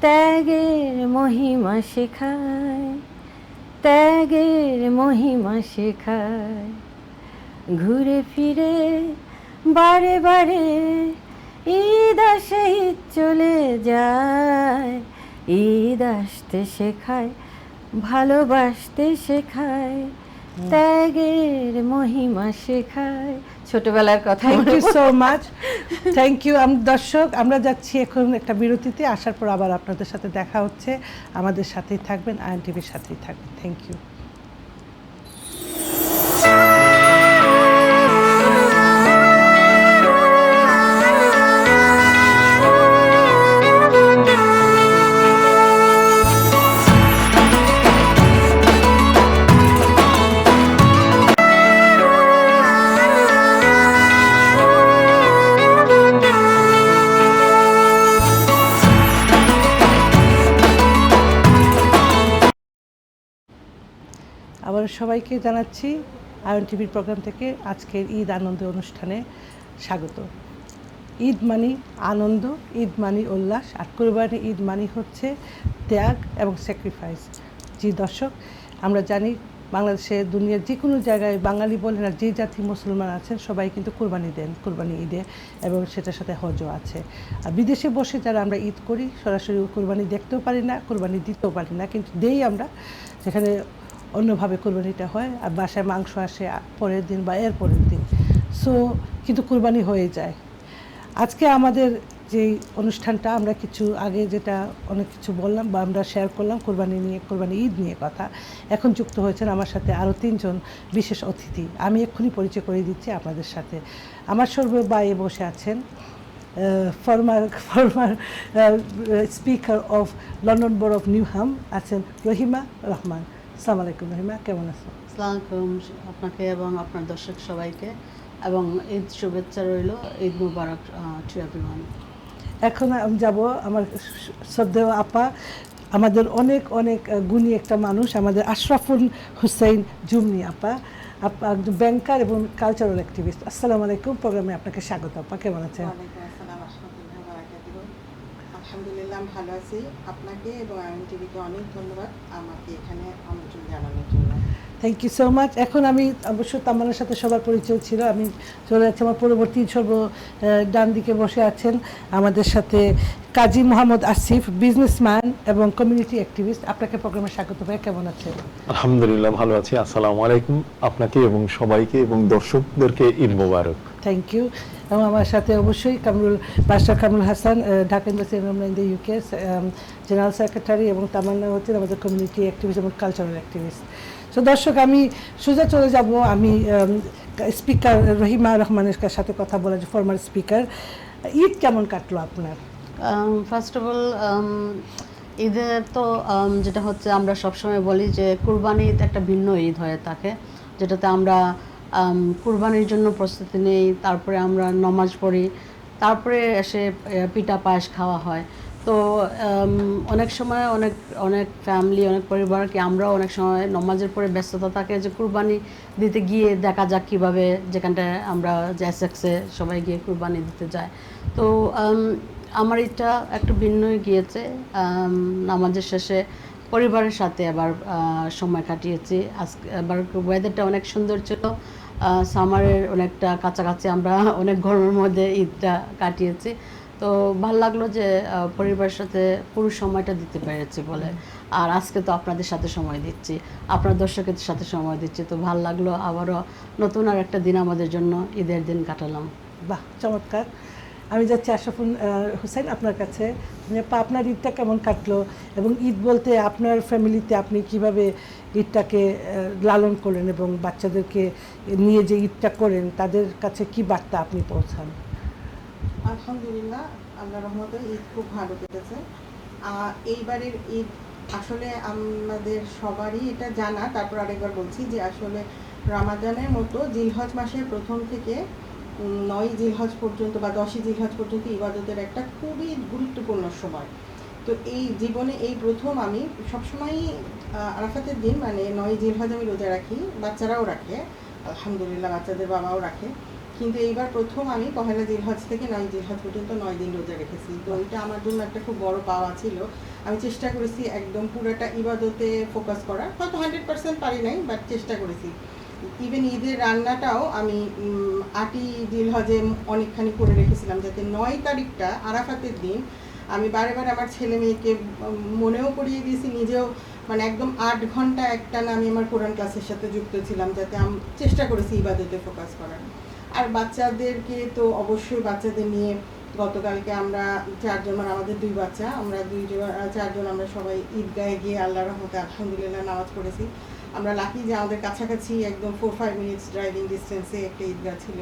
ত্যাগের মহিমা শেখায়, ত্যাগের মহিমা শেখায়। ঘুরে ফিরে বারে বারে, ঈদ আসে ঈদ চলে যায়, ঈদ আসতে শেখায়, ভালোবাসতে শেখায়, ত্যাগের মহিমা শেখায়। ছোটবেলার কথা। Thank you so much, thank you. দর্শক, আমরা যাচ্ছি এখন একটা বিরতিতে, আসার পর আবার আপনাদের সাথে দেখা হচ্ছে। আমাদের সাথেই থাকবেন, INTVর সাথেই থাকবেন। Thank you. আবার সবাইকে জানাচ্ছি INTVর প্রোগ্রাম থেকে আজকের ঈদ আনন্দ অনুষ্ঠানে স্বাগত। ঈদ মানি আনন্দ, ঈদ মানি উল্লাস, আর কোরবানি ঈদ মানি হচ্ছে ত্যাগ এবং স্যাক্রিফাইস। জি দর্শক, আমরা জানি বাংলাদেশে, দুনিয়ার যে কোনো জায়গায় বাঙালি বলেন আর যে জাতি মুসলমান আছেন সবাই কিন্তু কোরবানি দেন, কোরবানি ঈদে, এবং সেটার সাথে হজও আছে। আর বিদেশে বসে যারা আমরা ঈদ করি, সরাসরি কোরবানি দেখতেও পারি না, কোরবানি দিতেও পারি না, কিন্তু দেই আমরা, যেখানে অন্যভাবে কোরবানিটা হয়, আর বাসায় মাংস আসে পরের দিন বা এর পরের দিন, সো কিন্তু কোরবানি হয়ে যায়। আজকে আমাদের যে অনুষ্ঠানটা, আমরা কিছু আগে যেটা অনেক কিছু বললাম বা আমরা শেয়ার করলাম কোরবানি নিয়ে, কোরবানি ঈদ নিয়ে কথা, এখন যুক্ত হয়েছেন আমার সাথে আরও 3 জন বিশেষ অতিথি। আমি এক্ষুনি পরিচয় করে দিচ্ছি আপনাদের সাথে। আমার সর্ববায়ে বসে আছেন former speaker of London borough of Newham, আছেন রহিমা রহমান। আসসালামু আলাইকুম রহিমা, কেমন আছেন? আসসালামু আলাইকুম আপনাকে এবং আপনার দর্শক সবাইকে, এবং ঈদ শুভেচ্ছা রইল, ঈদ মুবারক টু এভরিওয়ান। এখন আমি যাব আমার শ্রদ্ধেয় আপা, আমাদের অনেক অনেক গুণী একটা মানুষ, আমাদের আশরাফুল হুসাইন জুমনি আপা, একজন ব্যাংকার এবং কালচারাল অ্যাক্টিভিস্ট। আসসালামু আলাইকুম, প্রোগ্রামে আপনাকে স্বাগত আপা, কেমন আছেন? ওয়ালাইকুম আসসালাম, রাহমাতুল্লাহি ওয়া বারাকাতুহু। আলহামদুলিল্লাহ ভালো আছি। আপনাকে এবং INTVকে অনেক ধন্যবাদ আমাকে এখানে আমন্ত্রণ জানানোর জন্য। Thank you so much. এখন আমি অবশ্য তামান্নার সাথে সবার পরিচয় ছিল, আমি চলে যাচ্ছি আমার পরবর্তী ডান দিকে বসে আছেন আমাদের সাথে কাজী মোহাম্মদ আসিফ, বিজনেসম্যান এবং কমিউনিটি অ্যাক্টিভিস্ট। আপনাকে প্রোগ্রামে স্বাগত ভাই, কেমন আছেন? আলহামদুলিল্লাহ ভালো আছি। আসসালামু আলাইকুম আপনাকে এবং সবাইকে এবং দর্শকদেরকে ঈদ মোবারক। Thank you. এবং আমার সাথে অবশ্যই বাদশাহ Kamrul Hasan, Dhaka embassy in the UK general secretary, এবং তামান্না হচ্ছেন আমাদের কমিউনিটি অ্যাক্টিভিস্ট এবং কালচারাল অ্যাক্টিভিস্ট। তো দর্শক, আমি সোজা চলে যাব, আমি স্পিকার রহিমা রহমানের সাথে কথা বলা, যে ফরমার স্পিকার। ঈদ কেমন কাটলো আপনার? ফার্স্ট অফ অল ঈদের তো যেটা হচ্ছে আমরা সবসময় বলি যে কুরবানি ঈদ একটা ভিন্ন ঈদ হয়ে থাকে, যেটাতে আমরা কুরবানির জন্য প্রস্তুতি নেই, তারপরে আমরা নমাজ পড়ি, তারপরে এসে পিঠা পায়েস খাওয়া হয়। তো অনেক সময় অনেক অনেক ফ্যামিলি, অনেক পরিবার কি আমরাও অনেক সময় নমাজের পরে ব্যস্ততা থাকে যে কুরবানি দিতে গিয়ে দেখা যাক কীভাবে, যেখানটায় আমরা যে এসএক্সে সবাই গিয়ে কুরবানি দিতে যায়। তো আমার এটা একটু ভিন্নই গিয়েছে। নামাজের শেষে পরিবারের সাথে আবার সময় কাটিয়েছি। আজকে আবার ওয়েদারটা অনেক সুন্দর ছিল, সামারের অনেকটা কাছাকাছি, আমরা অনেক গরমের মধ্যে ঈদটা কাটিয়েছি। তো ভালো লাগলো যে পরিবারের সাথে পুরো সময়টা দিতে পেরেছি বলে। আর আজকে তো আপনাদের সাথে সময় দিচ্ছি, আপনার দর্শকের সাথে সময় দিচ্ছি, তো ভালো লাগলো। আবারও নতুন আর একটা দিন আমাদের জন্য ঈদের দিন কাটালাম। বাহ, চমৎকার। আমি যাচ্ছি আশরাফুল হোসেন আপনার কাছে। আপনার ঈদটা কেমন কাটলো, এবং ঈদ বলতে আপনার ফ্যামিলিতে আপনি কিভাবে ঈদটাকে লালন করেন এবং বাচ্চাদেরকে নিয়ে যে ঈদটা করেন তাদের কাছে কি বার্তা আপনি পৌঁছান? আলহামদুলিল্লাহ, আল্লাহর রহমতে ঈদ খুব ভালো কেটেছে। এইবারের ঈদ আসলে আমাদের সবারই এটা জানা, তারপর আরেকবার বলছি যে আসলে রমাদানের মতো জিলহজ মাসের প্রথম থেকে 9 জিলহজ পর্যন্ত বা 10 জিলহজ পর্যন্ত ইবাদতের একটা খুবই গুরুত্বপূর্ণ সময়। তো এই জীবনে এই প্রথম আমি সবসময়ই আরাফাতের দিন মানে 9 জিলহজ আমি রোজা রাখি, বাচ্চারাও রাখে, আলহামদুলিল্লাহ বাচ্চাদের বাবাও রাখে। কিন্তু এইবার প্রথম আমি পহেলা জিলহজ থেকে 9 জিলহজ পর্যন্ত 9 দিন রোজা রেখেছি। তো এটা আমার জন্য একটা খুব বড় পাওয়া ছিল। আমি চেষ্টা করেছি একদম পুরোটা ইবাদতে ফোকাস করার, হয়তো 100% পারি নাই, বাট চেষ্টা করেছি। ইভেন ঈদের রান্নাটাও আমি 8ই জিলহজে অনেকখানি করে রেখেছিলাম, যাতে 9 তারিখটা আরাফাতের দিন আমি বারে বারে আমার ছেলে মেয়েকে মনেও করিয়ে দিয়েছি, নিজেও মানে একদম 8 ঘন্টা একটানা আমি আমার কোরআন ক্লাসের সাথে যুক্ত ছিলাম, যাতে আমি চেষ্টা করেছি ইবাদতে ফোকাস করার। আর বাচ্চাদেরকে তো অবশ্যই বাচ্চাদের নিয়ে গতকালকে আমরা 4 জন, মানে আমাদের 2 বাচ্চা, আমরা 4 জন আমরা সবাই ঈদগাহে গিয়ে আল্লাহর রহমতে আলহামদুলিল্লাহ নামাজ পড়েছি। আমরা লাকি যে আমাদের কাছাকাছি একদম 4-5 মিনিটস ড্রাইভিং ডিস্টেন্সে একটা ঈদগাহ ছিল।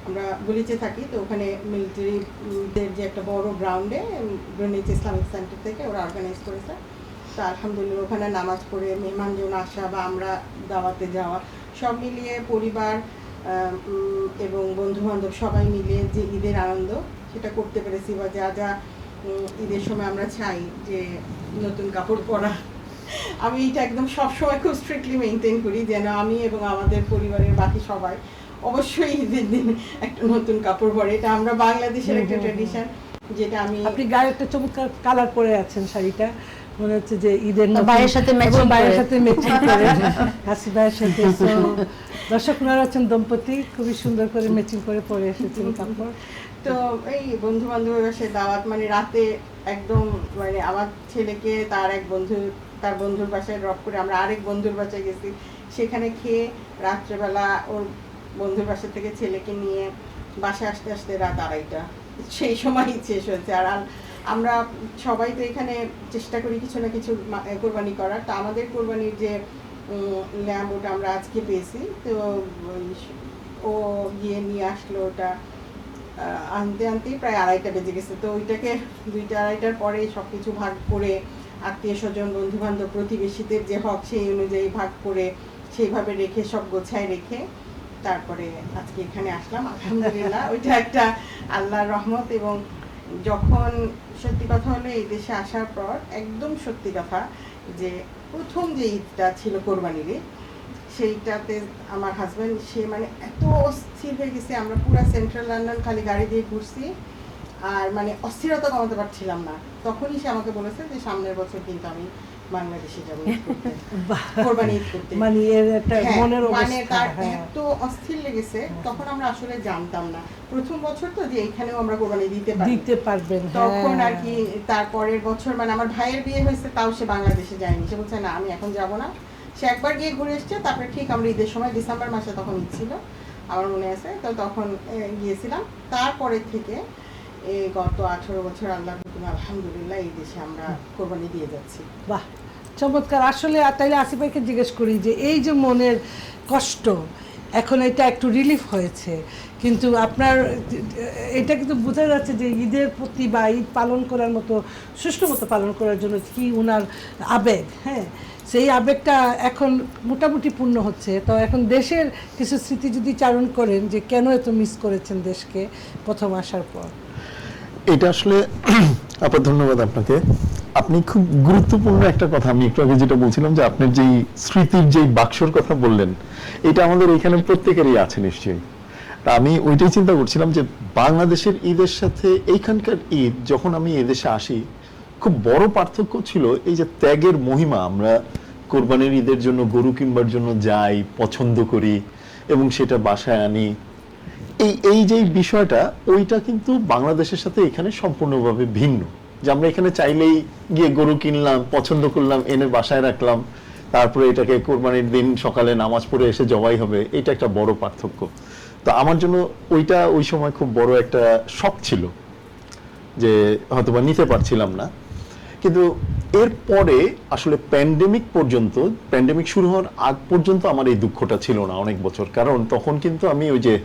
আমরা গলিচে থাকি, তো ওখানে মিলিটারিদের যে একটা বড় গ্রাউন্ডে গ্রেনেড ইসলামিক সেন্টার থেকে ওরা অর্গানাইজ করেছে। তো আলহামদুলিল্লাহ ওখানে নামাজ পড়ে মেহমানজন আসা বা আমরা দাওয়াতে যাওয়া সব মিলিয়ে পরিবার এবং বন্ধুবান্ধব সবাই মিলে যে ঈদের আনন্দ সেটা করতে পেরেছি। বা যা যা ঈদের সময় আমরা চাই যে নতুন কাপড় পরা, আমি এটা একদম সবসময় খুব স্ট্রিক্টলি মেনটেন করি যেন আমি এবং আমাদের পরিবারের বাকি সবাই অবশ্যই ঈদের দিন একটা নতুন কাপড় পরে। এটা আমরা বাংলাদেশের একটা ট্র্যাডিশন, যেটা আমি। আপনি গায়ে একটা চমৎকার কালার পরে আছেন, শাড়িটা মনে হচ্ছে যে ঈদের ভাইয়ের সাথে ম্যাচিং করে হাসি ভাইয়ের সাথে। দর্শক ওনারা হচ্ছেন দম্পতি, খুবই সুন্দর করে ম্যাচিং করে পরে এসেছেন কাপড়। তো এই বন্ধু বান্ধবের বাসায় দাওয়াত, মানে রাতে একদম মানে আমার ছেলেকে তার বন্ধুর বাসায় ড্রপ করে আমরা আরেক বন্ধুর বাসায় গেছি, সেখানে খেয়ে রাত্রেবেলা ওর বন্ধুর বাসা থেকে ছেলেকে নিয়ে বাসায় আসতে আসতে রাত 2:30, সেই সময়ই শেষ হয়েছে। আর আমরা সবাই তো এখানে চেষ্টা করি কিছু না কিছু কোরবানি করার। তো আমাদের কোরবানির যে ল্যাম্ব ওটা আমরা আজকে পেয়েছি, তো ও গিয়ে নিয়ে আসলো, ওটা আনতে আনতেই প্রায় 2:30 বেজে গেছে। তো ওইটাকে 2-2:30টার পরে সব কিছু ভাগ করে আত্মীয় স্বজন বন্ধু বান্ধব প্রতিবেশীদের যে হক সেই অনুযায়ী ভাগ করে সেইভাবে রেখে সব গোছায় রেখে তারপরে আজকে এখানে আসলাম আলহামদুলিল্লাহ। ওইটা একটা আল্লাহর রহমত। এবং যখন সত্যি কথা হলো এই দেশে আসার পর একদম সত্যি কথা যে প্রথম যে ঈদটা ছিল কোরবানির ঈদ, সেইটাতে আমার হাজব্যান্ড সে মানে এত অস্থির হয়ে গেছে, আমরা পুরো সেন্ট্রাল লন্ডন খালি গাড়ি দিয়ে ঘুরছি আর মানে অস্থিরতা কমাতে পারছিলাম না। তখনই সে আমাকে বলেছে যে সামনের বছর কিন্তু আমি বাংলাদেশে যাবো কোরবানি ঈদ করতে। মানে এর একটা মনের মানে অবস্থা, তার এত অস্থির লেগেছে, তখন আমরা আসলে জানতাম না প্রথম বছর তো যে এখানেও আমরা কোরবানি দিতে পারবেন। তখন আর কি তারপরের বছর মানে আমার ভাইয়ের বিয়ে হয়েছে, তাও সে বাংলাদেশে যায়নি। সে বলছে না আমি এখন যাব না, সে একবার গিয়ে ঘুরে এসছে। তারপরে ঠিক আমরা ঈদের সময় ডিসেম্বর মাসে তখন ঈদ ছিল আমার মনে আছে, তো তখন গিয়েছিলাম। তারপরে থেকে এই গত 18 বছর আল্লাহর হুকুমে আলহামদুলিল্লাহ এই দেশে আমরা কোরবানি দিয়ে যাচ্ছি। বাহ, চমৎকার। আসলে তাইলে আসিফ ভাইকে জিজ্ঞেস করি যে এই যে মনের কষ্ট, এখন এটা একটু রিলিফ হয়েছে, কিন্তু আপনার এটা কিন্তু বোঝা যাচ্ছে যে ঈদের প্রতি বা ঈদ পালন করার মতো সুষ্ঠু মতো পালন করার জন্য কি ওনার আবেগ, হ্যাঁ সেই আবেগটা এখন মোটামুটি পূর্ণ হচ্ছে। তো এখন দেশের কিছু স্মৃতি যদি চারণ করেন যে কেন এত মিস করেছেন দেশকে প্রথম আসার পর। এটা আসলে আপনার ধন্যবাদ আপনাকে। আপনি খুব গুরুত্বপূর্ণ একটা কথা, আমি একটু আগে যেটা বলছিলাম যে আপনার যেই স্মৃতির যেই বাক্সর কথা বললেন, এটা আমাদের এখানে প্রত্যেকেরই আছে নিশ্চয়ই। তা আমি ওইটাই চিন্তা করছিলাম যে বাংলাদেশের ঈদের সাথে এইখানকার ঈদ, যখন আমি এদেশে আসি খুব বড় পার্থক্য ছিল এই যে ত্যাগের মহিমা। আমরা কোরবানির ঈদের জন্য গরু কিনবার জন্য যাই, পছন্দ করি এবং সেটা বাসায় আনি। এই যে বিষয়টা, ওইটা কিন্তু বাংলাদেশের সাথে এখানে সম্পূর্ণভাবে ভিন্ন। যে আমরা এখানে চাইলেই গিয়ে গরু কিনলাম, পছন্দ করলাম, এনে বাসায় রাখলাম, তারপরে এটাকে কোরবানির দিন সকালে নামাজ পড়ে এসে জবাই হবে। এটা একটা বড় পার্থক্য। তো আমার জন্য ওইটা ওই সময় খুব বড় একটা শক ছিল যে হয়তোবা নিতে পারছিলাম না। কিন্তু এরপরে আসলে প্যান্ডেমিক শুরু হওয়ার আগ পর্যন্ত আমার এই দুঃখটা ছিল না অনেক বছর। কারণ তখন কিন্তু আমি ওই যে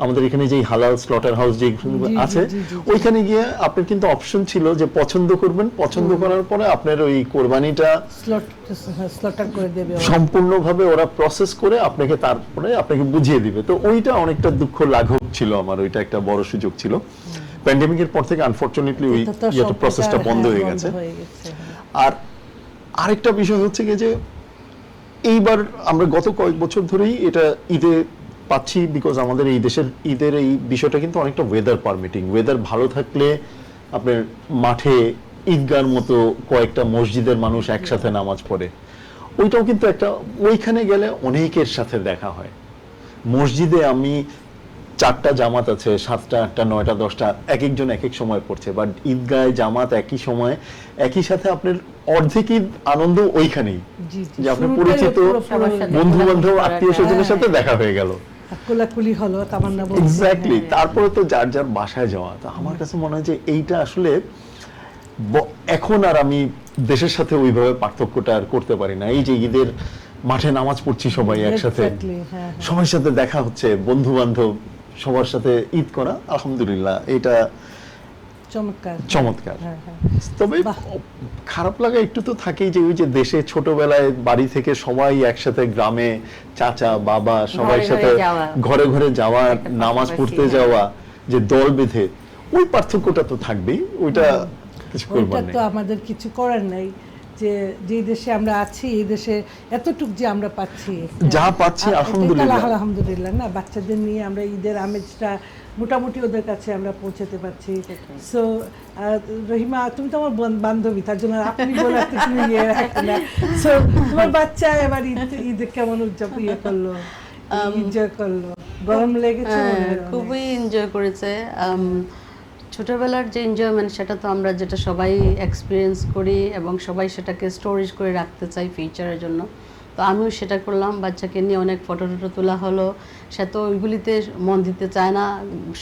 আমাদের এখানে যেই হালাল স্লটার হাউস যে আছে, ওইখানে গিয়ে আপনার কিন্তু অপশন ছিল যে পছন্দ করবেন, পছন্দ করার পরে আপনার ওই কোরবানিটা স্লটার করে দেবে, সম্পূর্ণভাবে ওরা প্রসেস করে আপনাকে তারপরে আপনাকে বুঝিয়ে দিবে। তো ওইটা অনেকটা দুঃখ লাঘব ছিল আমার, ওইটা একটা বড় সুযোগ ছিল। প্যান্ডেমিকের পর থেকে আনফরচুনেটলি ওই প্রসেসটা বন্ধ হয়ে গেছে। আর আরেকটা বিষয় হচ্ছে কি যে এইবার আমরা গত কয়েক বছর ধরেই এটা ঈদে পাচ্ছি, বিকজ আমাদের এই দেশের ঈদের এই বিষয়টা কিন্তু অনেকটা ওয়েদার পারমিটিং। ওয়েদার ভালো থাকলে আপনার মাঠে ঈদগার মতো কয়েকটা মসজিদের মানুষ একসাথে নামাজ পড়ে, ওইটাও কিন্তু একটা, ওইখানে গেলে অনেকের সাথে দেখা হয়। মসজিদে আমি 4টা জামাত আছে, 7টা 8টা 9টা 10টা, এক একজন এক এক সময় পড়ছে, বাট ঈদগায় জামাত একই সময় একই সাথে আপনার অর্ধেক ঈদ আনন্দ ওইখানেই, যে আপনার পরিচিত বন্ধু বান্ধব আত্মীয় স্বজনের সাথে দেখা হয়ে গেল, কোলাকুলি হলো, তামান্না বলছে। এক্স্যাক্টলি। তারপরে তো যার যার বাসায় যাওয়া। তো আমার কাছে মনে হয় যে এইটা আসলে এখন আর আমি দেশের সাথে ওইভাবে পার্থক্যটা আর করতে পারি না। এই যে ঈদের মাঠে নামাজ পড়ছি সবাই একসাথে, সবার সাথে দেখা হচ্ছে, বন্ধু বান্ধব সবার সাথে ঈদ করা, আলহামদুলিল্লাহ এটা চমৎকার। তবে খারাপ লাগা একটু তো থাকেই যে ওই যে দেশে ছোটবেলায় বাড়ি থেকে সবাই একসাথে গ্রামে চাচা বাবা সবাই সাথে ঘরে ঘরে যাওয়া, নামাজ পড়তে যাওয়া, যে দল বেঁধে, ওই পার্থক্যটা তো থাকবেই। ওইটা কিছু করবার নেই, তো আমাদের কিছু করার নাই। যে দেশে আমরা আছি, এই দেশে এতটুক যে আমরা পাচ্ছি, যা পাচ্ছি আলহামদুলিল্লাহ না, বাচ্চাদের নিয়ে আমরা ঈদের আমেজটা মোটামুটি ওদের কাছে আমরা পৌঁছাতে পারছি। সো রহিমা, তুমি তো আমার বান্ধবী, তার জন্য আপনি বলে তুমি সো তোমার বাচ্চা এবার ঈদে কেমন উদযাপন করলো, এনজয় করলো? গরম লেগেছে? খুবই এনজয় করেছে। ছোটবেলার যে এনজয়মেন্ট, সেটা তো আমরা যেটা সবাই এক্সপিরিয়েন্স করি এবং সবাই সেটাকে স্টোরেজ করে রাখতে চাই ফিউচারের জন্য। তো আমিও সেটা করলাম, বাচ্চাকে নিয়ে অনেক ফটো তোলা হলো। সে তো ওইগুলিতে মন দিতে চায় না।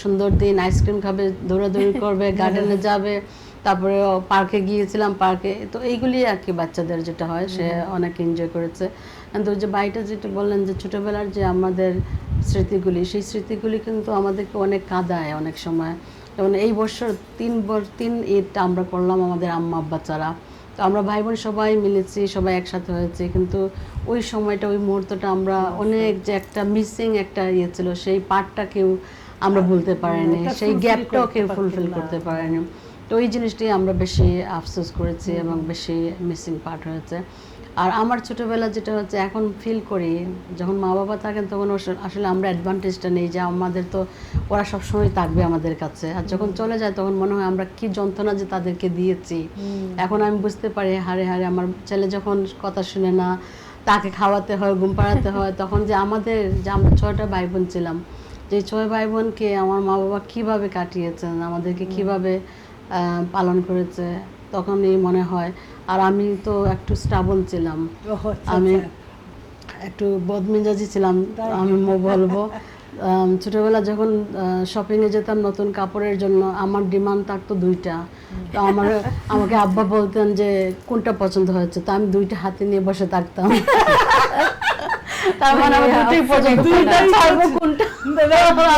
সুন্দর দিন, আইসক্রিম খাবে, দৌড়াদৌড়ি করবে, গার্ডেনে যাবে, তারপরে পার্কে গিয়েছিলাম, পার্কে। তো এইগুলি আর কি বাচ্চাদের যেটা হয়, সে অনেক এনজয় করেছে। কিন্তু যে বাড়িটা যেটা বললেন যে ছোটোবেলার যে আমাদের স্মৃতিগুলি, সেই স্মৃতিগুলি কিন্তু আমাদেরকে অনেক কাঁদায় অনেক সময়। যেমন এই বছর 3 ঈদটা আমরা করলাম আমাদের আম্মা আব্বা ছাড়া। তো আমরা ভাই বোন সবাই মিলেছি, সবাই একসাথে হয়েছি, কিন্তু ওই সময়টা, ওই মুহূর্তটা আমরা অনেক যে একটা মিসিং একটা ইয়ে ছিল, সেই পার্টটা কেউ আমরা ভুলতে পারিনি, সেই গ্যাপটাও কেউ ফুলফিল করতে পারেনি। তো ওই জিনিসটি আমরা বেশি আফসোস করেছি এবং বেশি মিসিং পার্ট হয়েছে। আর আমার ছোটোবেলা যেটা হচ্ছে, এখন ফিল করি যখন মা বাবা থাকেন তখন আসলে আমরা অ্যাডভান্টেজটা নেই যে আমাদের তো ওরা সবসময় থাকবে আমাদের কাছে, আর যখন চলে যায় তখন মনে হয় আমরা কি যন্ত্রণা যে তাদেরকে দিয়েছি। এখন আমি বুঝতে পারি, হারে হারে আমার ছেলে যখন কথা শুনে না, তাকে খাওয়াতে হয়, ঘুম পাড়াতে হয়, তখন যে আমাদের যে আমরা 6টা ভাই বোন ছিলাম, যে 6 ভাই বোনকে আমার মা বাবা কীভাবে কাটিয়েছেন, আমাদেরকে কীভাবে পালন করেছে, তখনই মনে হয়। আর আমি তো একটু স্টাবল ছিলাম, আমি একটু বদমেজাজি ছিলাম, আমি বলবো। ছোটোবেলা যখন শপিংয়ে যেতাম নতুন কাপড়ের জন্য, আমার ডিমান্ড থাকতো 2টা। তো আমাকে আব্বা বলতেন যে কোনটা পছন্দ হয়েছে, তো আমি 2টা হাতে নিয়ে বসে থাকতাম। তার মানে আমার দুটোই পছন্দ, দুইটাই ছাড়বো পছন্দ। কোনটা? বাহ,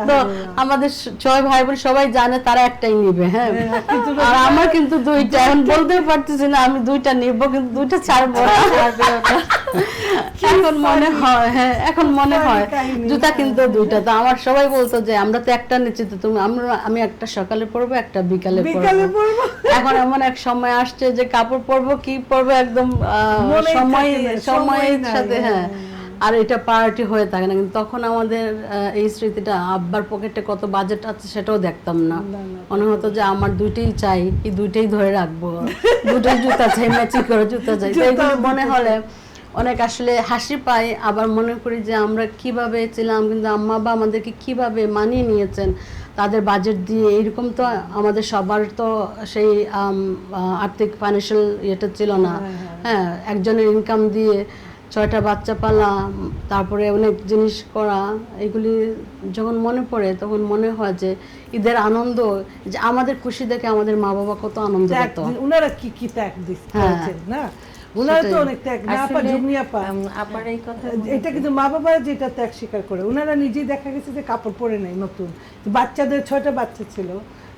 তো বাহ। আমাদের ছয় ভাই বোন সবাই জানে তারা একটাই নিবে, হ্যাঁ, কিন্তু আর আমার কিন্তু দুইটা, এখন বলতে পারতেছি না আমি দুইটা নিব কিন্তু দুইটা ছাড়বো না। এখন মনে হয়, হ্যাঁ এখন মনে হয় কাহিনী। জুতা কিন্তু দুইটা, তো আমার সবাই বলতো যে আমরা তো একটা নিচ্ছি, তো তুমি আমি একটা সকালে পরবো একটা বিকালে বিকালে পরবো। পড়বো। এখন এমন এক সময় আসছে যে কাপড় পরবো কি পরবো একদম মনেই সময় থাকে না, সময়ের সময় নাই, সাথে, হ্যাঁ, আর এটা প্রায়োরিটি হয়ে থাকে না। কিন্তু তখন আমাদের এই স্মৃতিটা, আব্বার পকেটে কত বাজেট আছে সেটাও দেখতাম না, মনে হতো যে আমার দুইটাই চাই, এই দুইটাই ধরে রাখবো, দুটোই জুতা চাই, ম্যাচিং করে জুতা চাই। তো এগুলো মনে হলে অনেক আসলে হাসি পাই, আবার মনে করি যে আমরা কিভাবে ছিলাম, কিন্তু আম্মা বা আমাদেরকে কিভাবে মানিয়ে নিয়েছেন তাদের বাজেট দিয়ে। এরকম তো আমাদের সবার তো সেই আর্থিক ফাইন্যান্সিয়াল ইয়েটা ছিল না, হ্যাঁ, একজনের ইনকাম দিয়ে 6টা বাচ্চা পালা, তারপরে অনেক জিনিস করা, এগুলি যখন মনে পড়ে তখন মনে হয় যে ঈদের আনন্দ, যে আমাদের খুশি দেখে আমাদের মা বাবা কত আনন্দ ত্যাগ পেত। দি- উনারা কি কি ত্যাগ হ্যাঁ। দিচ্ছেন না, উনারা তো সেটাই। অনেক ত্যাগ না, আপা আসলে, জুগনি আপা আপার এই কথা এটা কিন্তু মা বাবা যেটা ত্যাগ স্বীকার করে, ওনারা নিজেই দেখা গেছে যে কাপড় পরে নেই নতুন, বাচ্চাদের 6টা বাচ্চা ছিল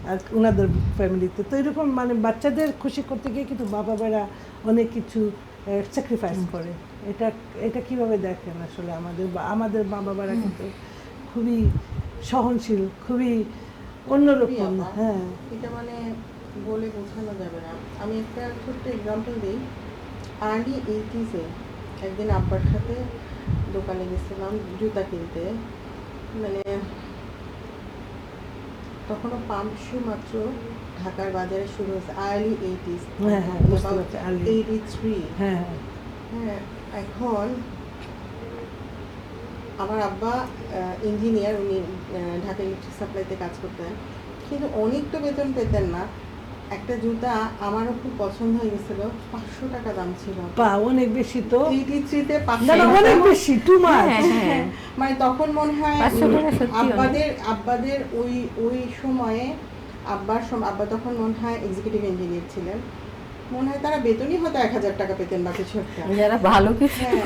আর ওনাদের ফ্যামিলিতে, তো এরকম মানে বাচ্চাদের খুশি করতে গিয়ে কিন্তু মা বাবারা অনেক কিছু স্যাক্রিফাইস করে। এটা এটা কিভাবে দেখেন আসলে আমাদের মা বাবারা কিন্তু খুবই সহনশীল, খুবই অন্যরকম। আপা, হ্যাঁ, এটা মানে বলে বোঝানো যাবে না। আমি একটা ছোট্ট এক্সাম্পল দিই। আর্লি 80s একদিন আব্বার সাথে দোকানে গেছিলাম জুতা কিনতে, মানে তখনও পাম্প শু মাত্র ঢাকার বাজারে শুরু হয়েছে, আর্লি 80s, হ্যাঁ, হ্যাঁ, বুঝতে পারছি, early। 83। হ্যাঁ, হ্যাঁ, এখন আমার আব্বা ইঞ্জিনিয়ার, উনি ঢাকা ইলেকট্রিক সাপ্লাইতে কাজ করতেন, কিন্তু অনেক তো বেতন পেতেন না। একটা জুতা আমারও খুব পছন্দ হয়ে গেছিল, 500 টাকা দাম ছিল। পা অনেক বেশি তো, 83-তে না 500 না অনেক টাকা। বেশি, টু মাচ। হ্যাঁ। মানে তখন মনে হয় 500 টাকা সত্যি অনেক। আব্বাদের ওই সময়ে আব্বা তখন মনে হয় এক্সিকিউটিভ ইঞ্জিনিয়ার ছিলেন, মনে হয় তারা বেতনই হয়তো 1000 টাকা পেতেন বা কিছু একটা। যারা ভালো কিছু হ্যাঁ,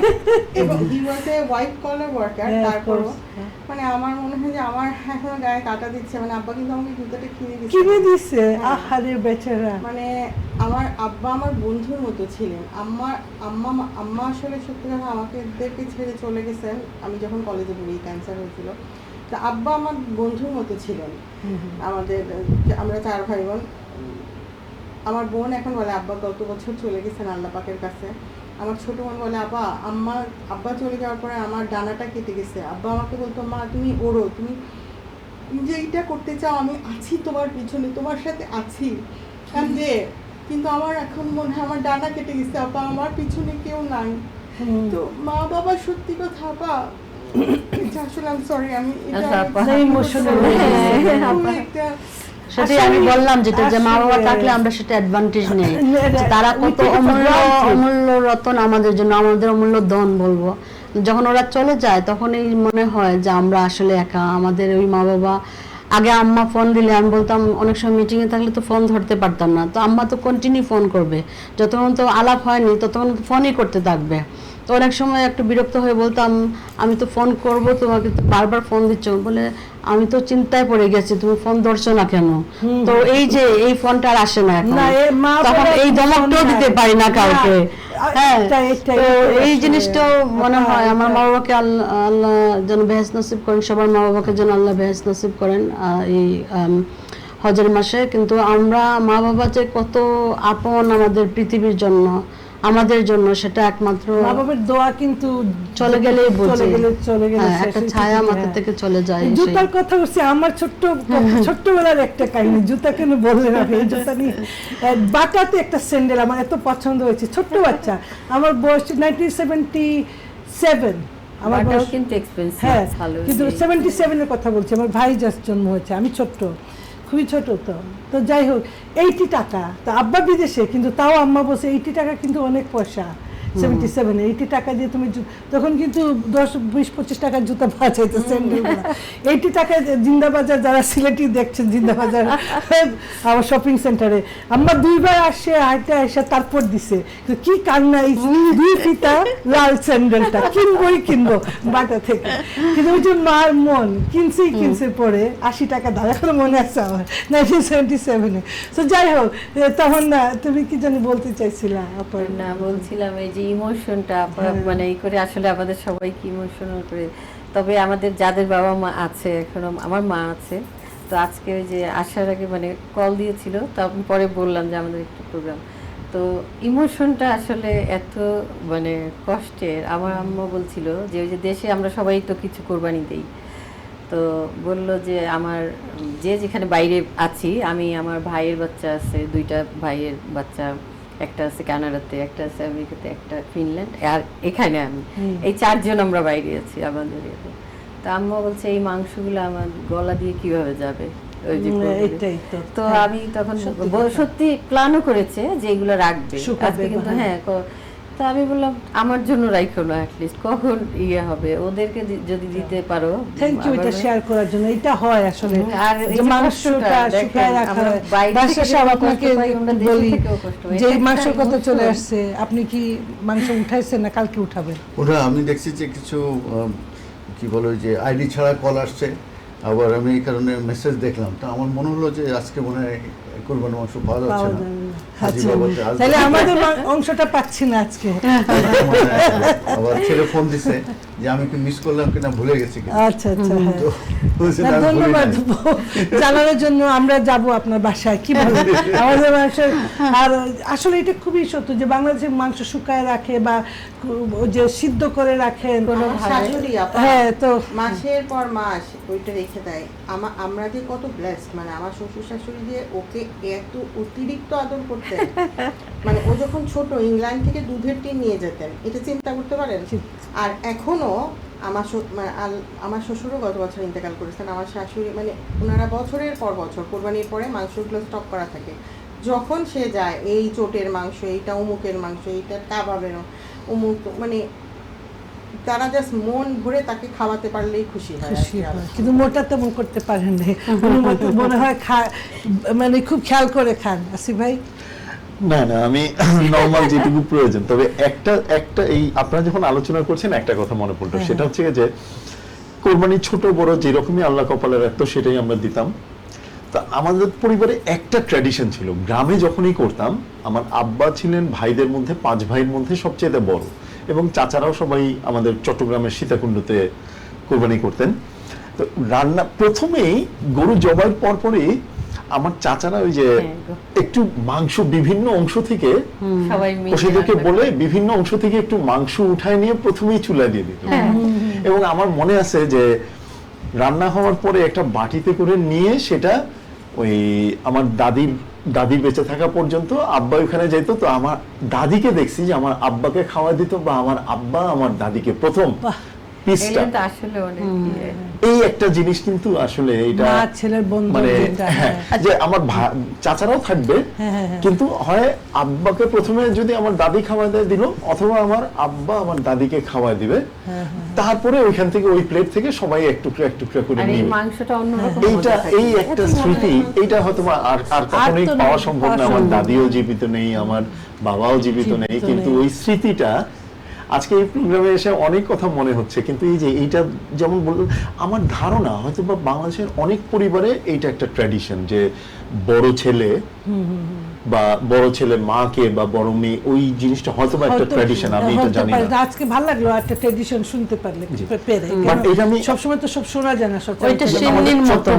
এবং হি ওয়াজ এ হোয়াইট কলার ওয়ার্কার। হ্যাঁ, of তারপরও course, হ্যাঁ। মানে আমার মনে হয় যে আমার এখনো গায়ে কাটা দিচ্ছে, মানে আব্বা কিন্তু আমাকে জুতাটা কিনে দিচ্ছে। কিনে দিছে, হ্যাঁ। আহারে বেচারা। মানে আমার আব্বা আমার বন্ধুর মতো ছিলেন। আম্মা আসলে সত্যি কথা আমাদেরকে ছেড়ে চলে গেছেন আমি যখন কলেজে পড়ি, ক্যান্সার হয়েছিল। তা আব্বা আমার বন্ধুর মতো ছিলেন। আমরা 4 ভাই বোন। আমার বোন এখন বলে আব্বা গত বছর চলে গেছেন আল্লাহ পাকের কাছে। আমার ছোট বোন বলে আব্বা চলে যাওয়ার পরে আমার ডানাটা কেটে গেছে। আব্বা আমাকে বলতো, মা তুমি ওড়ো, তুমি যেইটা করতে চাও আমি আছি তোমার পিছনে, তোমার সাথে আছি। যে কিন্তু আমার এখন মনে হয় আমার ডানা কেটে গেছে, আব্বা আমার পিছনে কেউ নাই। তো মা বাবা সত্যি কথা আপা, এটা আসলে আমি সরি, আমি এটা আচ্ছা, আপা। Emotional খুবই হয়ে একটা সেটাই আমি আসলে- বললাম, যেটা যে মা বাবা আসলে- থাকলে আমরা সেটা অ্যাডভান্টেজ নেই, যে তারা We কত take it for অমূল্য granted. অমূল্য রতন আমাদের জন্য, আমাদের অমূল্য ধন বলবো। যখন ওরা চলে যায় তখনই মনে হয় যে আমরা আসলে একা। আমাদের ওই মা বাবা, আগে আম্মা ফোন দিলে আমি বলতাম, অনেক সময় মিটিংয়ে থাকলে তো ফোন ধরতে পারতাম না, তো আম্মা তো কন্টিনিউ ফোন করবে, যতক্ষণ তো আলাপ হয়নি ততক্ষণ ফোনই করতে থাকবে। তো অনেক সময় একটু বিরক্ত হয়ে বলতাম, আমি তো ফোন করব তোমাকে, তো বারবার ফোন দিচ্ছ, বলে আমি তো চিন্তায় পড়ে গেছি, তুমি ফোন ধরছো না কেন। তো এই যে এই ফোনটা আর আসে না এখন, না, এ মা তখন বলে এই ফোন ধমকটাও দিতে নাই। পারি না কাউকে। না, হ্যাঁ, এটাই তো এই আসলে। জিনিসটাও মনে আপা, হয় আমার এটা- মা বাবাকে আল্লাহ যেন বেহেশত নসিব করেন, সবার মা বাবাকে যেন আল্লাহ বেহেশত নসিব করেন এই হজের মাসে। কিন্তু আমরা মা বাবা যে কত আপন আমাদের পৃথিবীর জন্য, আমাদের জন্য, সেটা একমাত্র মা বাবার দোয়া কিন্তু চলে গেলেই বুঝি। চলে গেলে হ্যাঁ, শেষ একটা হয়ে ছায়া যায়। মাথা থেকে চলে যায়। সেই- জুতার কথা বলছি, আমার ছোট্টবেলার একটা কাহিনী, জুতা কেন বললেন আপনি, এই জুতা নিয়ে বাটাতে একটা স্যান্ডেল আমার এত পছন্দ হয়েছে, ছোট্ট বাচ্চা, আমার বয়স 1977, আমার বাটাও বয়স, কিন্তু এক্সপেন্সিভ, হ্যাঁ, ভালো। কিন্তু 77-এর কথা বলছি, আমার ভাই জাস্ট জন্ম হয়েছে, আমি ছোট্ট, খুবই ছোট। তো যাই হোক, 80 টাকা, তো আব্বা বিদেশে, কিন্তু তাও আম্মা বলছে 80 টাকা কিন্তু অনেক পয়সা, 77 80 টাকা দিয়ে তুমি তখন কিন্তু 10-20-25 টাকার জুতা পাওয়া যাইতো স্যান্ডেলগুলো। 80 টাকায় জিন্দাবাজার, যারা সিলেটি দেখছেন জিন্দাবাজার আমার শপিং সেন্টারে আমার 2 বার আসে হাইটা এসে তারপর দিছে, তো কি কান্না, এই 2 ফিতা লাল স্যান্ডেলটা কিনবো বাটা থেকে। কিন্তু ওই যে মার মন কিনছে পরে 80 টাকা দাম, এখনো মনে আছে আমার 1977-এ। তো যাই হোক, তখন না তুমি কি জানি বলতে চাইছিলা আপা? না, বলছিলাম এই যে ইমোশনটা মানে এই করে আসলে আমাদের সবাইকে ইমোশনাল করে। তবে আমাদের যাদের বাবা মা আছে, এখনো আমার মা আছে, তো আজকে ওই যে আসার আগে মানে কল দিয়েছিল, তো আমি পরে বললাম যে আমাদের একটু প্রোগ্রাম, তো ইমোশনটা আসলে এত মানে কষ্টের। আমার আম্মা বলছিল যে ওই যে দেশে আমরা সবাই তো কিছু কোরবানি দেই, তো বললো যে আমার যে যেখানে বাইরে আছি আমি, আমার ভাইয়ের বাচ্চা আছে, 2টা ভাইয়ের বাচ্চা, একটা আছে কানাডাতে, একটা আছে আমেরিকাতে, একটা ফিনল্যান্ড, আর এখানে আমি, এই 4 জন আমরা বাইরে আছি আমাদের ইয়েতে। তো আম্মা বলছে এই মাংসগুলো আমার গলা দিয়ে কিভাবে যাবে, ওই যে এটাই তো আমি তখন সত্যি প্ল্যানও করেছে যে এগুলো রাখবে আজকে, কিন্তু হ্যাঁ তো আমি বললাম আমার জন্য রাখো না, অ্যাটলিস্ট কখন ইয়ে হবে ওদেরকে যদি দিতে পারো। থ্যাংক ইউ এটা শেয়ার করার জন্য। এটা হয় আসলে, আর এই যে যে মাংসটা শুকায় রাখা হয়। বাইরে বাসা থেকে সব কষ্ট আপনাকে পাই, আমরা দেশে বলি থেকেও কষ্ট পাই। যে এটা একটা মাংসের কথা emotion। চলে আসছে, আপনি কি মাংস উঠাইছেন না কালকে উঠাবেন? ওটা আমি দেখছি যে কিছু কি বলে যে আইডি ছাড়া কল আসছে, আবার আমি এই কারণে মেসেজ দেখলাম, তো আমার মনে হলো যে আজকে মনে হয় কোরবানির মাংস পাওয়া যাচ্ছে না। হাজী বাবাতে আসবে। তাহলে আমাদের অংশটা পাচ্ছি না আজকে। আবার ছেলে ফোন দিছে যে আমি কি মিস করলাম কিনা, ভুলে গেছি কিনা। আচ্ছা আচ্ছা, হ্যাঁ। তো বলছে না, না, আমি ভুলি ধন্যবাদ নাই। জানানোর জন্য। আমরা যাব আপনার বাসায়, কি বলেন আমাদের মাংসের। আর আসলে এটা খুবই সত্য যে বাংলাদেশের মাংস শুকায় রাখে বা যে সিদ্ধ করে রাখেন, আমার শাশুড়ি আপা হ্যাঁ, তো মাসের পর মাস ওইটা রেখে দেয়। আমরা যে কত ব্লেসড, মানে আমার শ্বশুর শাশুড়ি যে ওকে এত অতিরিক্ত আদর করতেন, মানে ও যখন ছোট ইংল্যান্ড থেকে দুধের টিন নিয়ে যেতেন, এটা চিন্তা করতে পারেন। আর এখনো আমার শ্বশুরও গত বছর ইন্তেকাল করেছেন, আমার শাশুড়ি মানে ওনারা বছরের পর বছর কোরবানির পরে মাংসগুলো স্টক করা থাকে। যখন সে যায় এই চোটের মাংস, এইটা অমুকের মাংস, এইটা কাবাবের অমুক, মানে তারা জাস্ট মন ভরে তাকে খাওয়াতে পারলেই খুশি হয়। কিন্তু মোটা তেমন করতে পারেন না, মনে হয় মানে খুব খেয়াল করে খান। আসিফ ভাই? না না, আমি নরমাল যেটুকু প্রয়োজন। তবে একটা এই আপনারা যখন আলোচনা করছেন একটা কথা মনে পড়লো, সেটা হচ্ছে যে কোরবানি ছোট বড় যেরকমই আল্লাহ কপালে রাখতো সেটাই আমরা দিতাম। তা আমাদের পরিবারে একটা ট্র্যাডিশন ছিল, গ্রামে যখনই করতাম, আমার আব্বা ছিলেন ভাইদের মধ্যে 5 ভাইয়ের মধ্যে সবচেয়ে বড়, এবং চাচারাও সবাই আমাদের চট্টগ্রামের সীতাকুণ্ডতে কোরবানি করতেন। তো রান্না প্রথমেই গরু জবাইয়ের পরপরই আমার চাচারা ওই যে একটু মাংস বিভিন্ন অংশ থেকে সবাই কষাইদেরকে বলে বিভিন্ন অংশ থেকে একটু মাংস উঠায় নিয়ে প্রথমেই চুলায় দিয়ে দিত। এবং আমার মনে আছে যে রান্না হওয়ার পরে একটা বাটিতে করে নিয়ে সেটা ওই আমার দাদির বেঁচে থাকা পর্যন্ত আব্বা ওখানে যেত, তো আমার দাদিকে দেখছি যে আমার আব্বাকে খাওয়া দিত, বা আমার আব্বা আমার দাদিকে প্রথম পিসটা। আসলে অনেক এই একটা জিনিস কিন্তু আসলে এটা মা ছেলের বন্ধু, মানে যেটা, হ্যাঁ। যে আমার চাচারাও থাকবে, কিন্তু হয় আব্বাকে প্রথমে যদি আমার দাদি খাওয়া দিয়ে দিল, অথবা আমার আব্বা আমার দাদিকে খাওয়া দিবে, তারপরে ওইখান থেকে ওই প্লেট থেকে সবাই এক টুকরা করে আর এই নিবে। মাংসটা অন্যরকম এইটা এই একটা স্মৃতি, এইটা হয়তো আর কখনোই পাওয়া সম্ভব না। আমার দাদিও জীবিত নেই, আমার বাবাও জীবিত নেই, কিন্তু ওই স্মৃতিটা আজকে এই প্রোগ্রামে এসে অনেক কথা মনে হচ্ছে। কিন্তু এই যে এইটা যেমন বললাম, আমার ধারণা হয়তো বা বাংলাদেশের অনেক পরিবারে এইটা একটা ট্র্যাডিশন যে বড় ছেলে বা বড় ছেলে মাকে বা বড় মেয়ে, ওই জিনিসটা হয়তো বা একটা ট্র্যাডিশন, আমি এটা জানি না। আজকে ভালো লাগলো একটা ট্র্যাডিশন শুনতে পারলে পেরে। সবসময় তো সব শোনা যায় না, সব ওইটা সিন্নির মতন,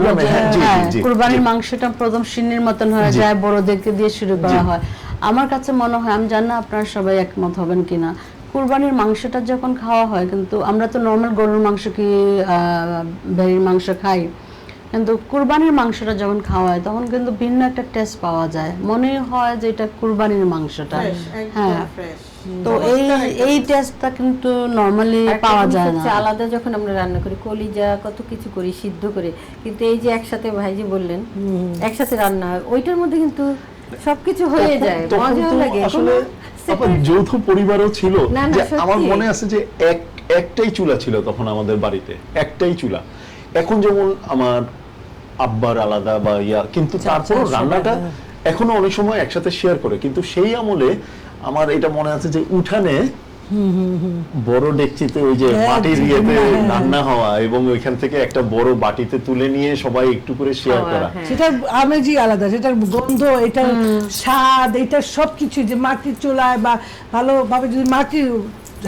কুরবানির মাংসটা প্রথম সিন্নির মতন হয়ে যায়, বড়দেরকে দিয়ে শুরু করা হয়। আমার কাছে মনে হয়, আমি জানি না আপনারা সবাই একমত হবেন কিনা, কুরবানির মাংসটা যখন খাওয়া হয়, কিন্তু আমরা তো নর্মাল গরুর মাংস কি ভেড়ির মাংস খাই, কিন্তু কুরবানির মাংসটা যখন খাওয়া হয় তখন কিন্তু ভিন্ন একটা টেস্ট পাওয়া যায়, মনে হয় যে এটা কুরবানির মাংসটা। হ্যাঁ, তো এই টেস্টটা কিন্তু নরমালি পাওয়া যায় না। আলাদা যখন আমরা রান্না করি, কলিজা কত কিছু করি সিদ্ধ করে, কিন্তু এই যে একসাথে ভাই যে বললেন একসাথে রান্না হয়, ওইটার মধ্যে কিন্তু সবকিছু হয়ে যায়, তখন মজাও তো লাগে। আসলে কোনো আবার separate- যৌথ পরিবারও ছিল, না, না, যে সত্যি। আমার মনে আছে যে একটাই চুলা ছিল তখন আমাদের বাড়িতে, একটাই চুলা। এখন যেমন আমার আব্বার আলাদা বা কিন্তু তারপরও রান্নাটা এখনো অনেক সময় একসাথে শেয়ার করে। কিন্তু সেই আমলে আমার এটা মনে আছে যে উঠানে বড় ডেকচিতে ওই যে মাটির ইয়েতে রান্না হওয়া, এবং ওইখান থেকে একটা বড় বাটিতে তুলে নিয়ে সবাই একটু করে শেয়ার খাওয়া, করা। হ্যাঁ। সেটার আমেজই আলাদা, সেটার গন্ধ, এটার স্বাদ, এটার সবকিছু, যে মাটির চুলায় বা ভালোভাবে যদি মাটির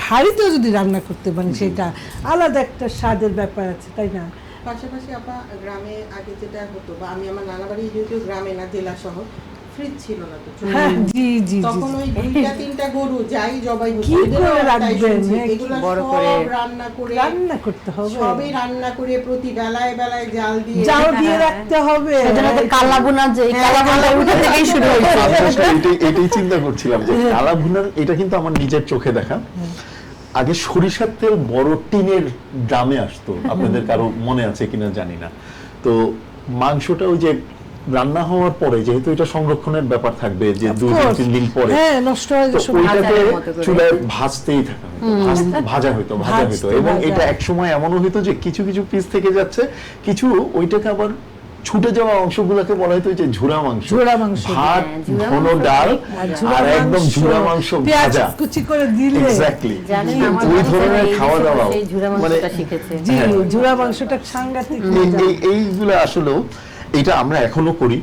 হাঁড়িতেও যদি রান্না করতে পারেন, সেটা আলাদা একটা স্বাদের ব্যাপার আছে, তাই না? পাশাপাশি আপা গ্রামে আগে যেটা হতো, বা আমি আমার নানা বাড়ি যেহেতু গ্রামে না, জেলা শহর, ফ্রিজ ছিল না তো ছোট হ্যাঁ, সময়। জি জি জি তখন ওই 2-3টা গরু যাই জবাই হতো, কি এদেরও করে একটাই রাখবেন, শুনছি, হ্যাঁ, এগুলো বড় সব করে রান্না করে, রান্না করতে হবে, সবই রান্না করে প্রতি বেলায় বেলায় জাল দিয়ে জাল দিয়ে রাখতে হবে। সেজন্য তো কালাবুনা, যে এই হ্যাঁ, কালাবুনা ওইটা থেকেই শুরু হয়েছে। আমি আসলে এটাই চিন্তা করছিলাম যে কালা ভুনার, এটা কিন্তু আমার নিজের চোখে দেখা। আগে সরিষার তেল বড় টিনের ড্রামে আসতো, আপনাদের কারো মনে আছে কিনা জানি না। তো মাংসটা ওই যে রান্না হওয়ার পরে, যেহেতু এটা সংরক্ষণের ব্যাপার থাকবে যে 2-3 দিন পরে, হ্যাঁ, নষ্ট হয়ে তো যাবে। ওইটাকে ভাজার মতো করে। চুলায় ভাজতেই থাকা হতো, ভাজা হতো। এবং ভাজা। এটা এক সময় এমনও হতো যে কিছু কিছু পিস থেকে যাচ্ছে, কিছু ওইটাকে আবার ছুটে যাওয়া অংশগুলোকে বলা হতো যে ঝুরা মাংস, ঝুরা মাংস। ভাত, হ্যাঁ, ঝুরা ঘন মাংস ডাল, আর ঝুরা আর একদম মাংস, ঝুরা মাংস পেঁয়াজ ভাজা। কুচি করে দিলে, এক্স্যাক্টলি জানেন আমার ওই বাচ্চারা ধরনের এই খাওয়া দেশে দাওয়া বসে এই ঝুরা মাংসটা শিখেছে। জি, হ্যাঁ। ঝুরা মাংসটা সাংঘাতিক মজা। এইগুলো আসলেও এটা আমরা এখনো করি,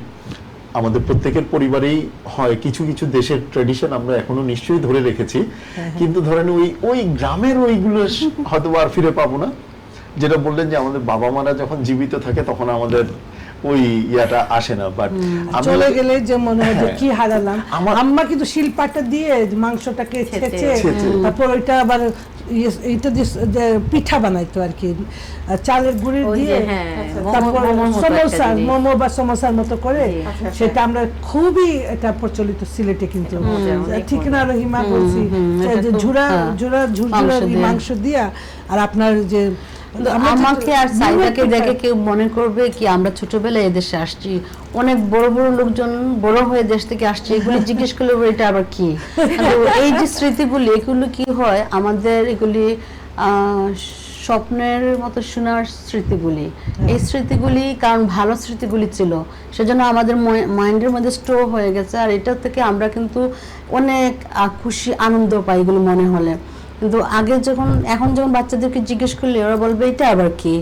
আমাদের প্রত্যেকের পরিবারেই হয়। কিছু কিছু দেশের ট্র্যাডিশন আমরা এখনো নিশ্চয়ই ধরে রেখেছি, কিন্তু ধরেন ওই গ্রামের ওইগুলো হয়তো আর ফিরে পাবো না। যেটা বললেন যে আমাদের বাবা মারা যখন জীবিত থাকে তখন আমাদের ওই ইয়াটা আসে না, বাট চলে গেলে যে মনে হয় যে হ্যাঁ। কি হারালাম। আম্মা কিন্তু শিলপাটা দিয়ে মাংসটাকে ছেঁচে, তারপর ওইটা আবার এইটা দিয়ে যে পিঠা বানাইতো আর কি, চালের গুঁড়ি ওই যে, দিয়ে, হ্যাঁ, তারপর মোমোর মতো একটা সমোসা, জিনিস। মোমো বা সমোসার মতো করে, জি। সেটা আমরা খুবই এটা প্রচলিত সিলেটে কিন্তু, মজা, অনেক ঠিক না রহিমা? বলছি এটা যে তো, ঝুরা হ্যাঁ, ঝুরা ঝুরঝুরা মাংস দিয়ে। মাংস দিয়া, আর আপনার যে আমরা যে- আমাকে আর সাইদাকে দেখে কেউ মনে করবে কি আমরা ছোটবেলায় এদেশে আসছি, অনেক বড় বড় লোকজন বড় হয়ে দেশ থেকে আসছে, এগুলি জিজ্ঞেস করলে এটা আবার কি। কিন্তু এই যে স্মৃতিগুলি, এগুলো কি হয় আমাদের, এগুলি স্বপ্নের মতো শোনার স্মৃতিগুলি। এই স্মৃতিগুলি কারণ ভালো স্মৃতিগুলি ছিল, সেজন্য আমাদের মাইন্ডের মধ্যে স্টোর হয়ে গেছে, আর এটা থেকে আমরা কিন্তু অনেক খুশি আনন্দ পাই এগুলো মনে হলে। কিন্তু আগে এখন যখন বাচ্চাদেরকে জিজ্ঞেস করলে ওরা বলবে এটা আবার কি,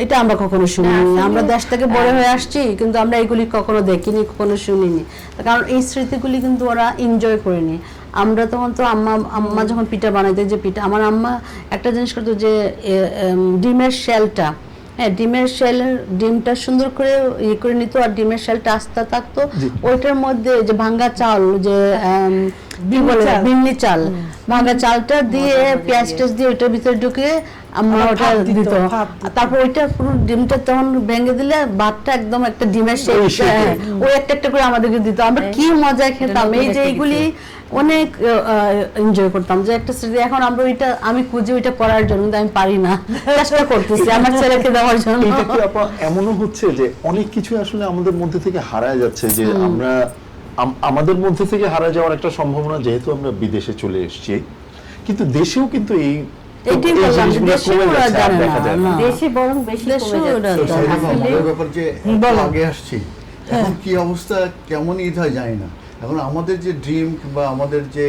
এটা আমরা কখনো শুনিনি, আমরা দেশ থেকে বড় হয়ে আসছি কিন্তু আমরা এগুলি কখনো দেখিনি, কখনো শুনিনি। কারণ এই স্মৃতিগুলি কিন্তু ওরা এনজয় করেনি। আমরা তখন তো আম্মা যখন পিঠা বানাইতো, যে পিঠা, আমার আম্মা একটা জিনিস করতো যে ডিমের শেলটা, হ্যাঁ, ডিমের শেলের ডিমটা সুন্দর করে ইয়ে করে নিত, আর ডিমের শেলটা আস্তে থাকতো, ওইটার মধ্যে যে ভাঙ্গা চাল, যে কি বলে বিন্নি চাল, ভাঙ্গা চালটা দিয়ে পেঁয়াজ টেস দিয়ে ওইটার ভিতরে ঢুকে আমরা ওটা দিত। তারপর ওইটা পুরো ডিমটা তখন ভেঙে দিলে ভাতটা একদম একটা ডিমের শেপ, ওই একটা একটা করে আমাদেরকে দিত। আমরা কি মজা খেতাম, এই যে এইগুলি অনেক এনজয় করতাম, যে একটা স্মৃতি। এখন আমরা ওইটা, আমি খুঁজি ওইটা করার জন্য, কিন্তু আমি পারি না, চেষ্টা করতেছি আমার ছেলেকে দেওয়ার জন্য। এটা কি আপা এমনও হচ্ছে যে অনেক কিছু আসলে আমাদের মধ্যে থেকে হারায় যাচ্ছে, যে আমরা আমাদের মধ্যে থেকে হারা যাওয়ার একটা সম্ভাবনা, যেহেতু আমরা বিদেশে চলে এসেছি, কিন্তু দেশেও কিন্তু এই এটাই বললাম, দেশে ওরা জানে না। দেশে বরং বেশি দেশে কমে ওরা যাচ্ছে। তো সেই রকম আসলে মজার ব্যাপার যে একটু আগে আসছি, এখন কি অবস্থা, কেমন ঈদ হয় জানি না। এখন আমাদের যে ড্রিম কিংবা আমাদের যে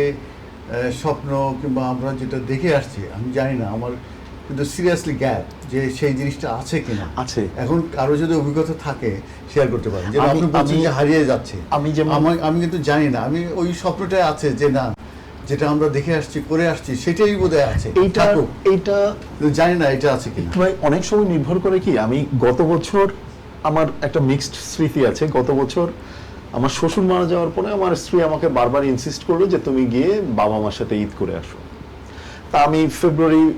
স্বপ্ন কিংবা আমরা যেটা দেখে আসছি, আমি জানি না, আমার কিন্তু সিরিয়াসলি গ্যাপ যে সেই জিনিসটা আছে কিনা। আছে। এখন কারো যদি অভিজ্ঞতা থাকে শেয়ার করতে পারেন, যে আমি- আপনি বলছেন আমি- যে হারিয়ে যাচ্ছে, আমি যেমন- আমি কিন্তু জানি না, আমি ওই স্বপ্নটাই আছে যে না, যেটা আমরা দেখে আসছি করে আসছি সেটাই বোধহয় আছে, এইটা থাকুক। এইটা কিন্তু জানি না এটা আছে কিনা। ভাই অনেক সময় নির্ভর করে কি, আমি গত বছর আমার একটা মিক্সড স্মৃতি আছে। গত বছর আমার শ্বশুর মারা যাওয়ার পরে আমার স্ত্রী আমাকে বারবার ইনসিস্ট করলো যে তুমি গিয়ে বাবা মার সাথে ঈদ করে আসো। তা আমি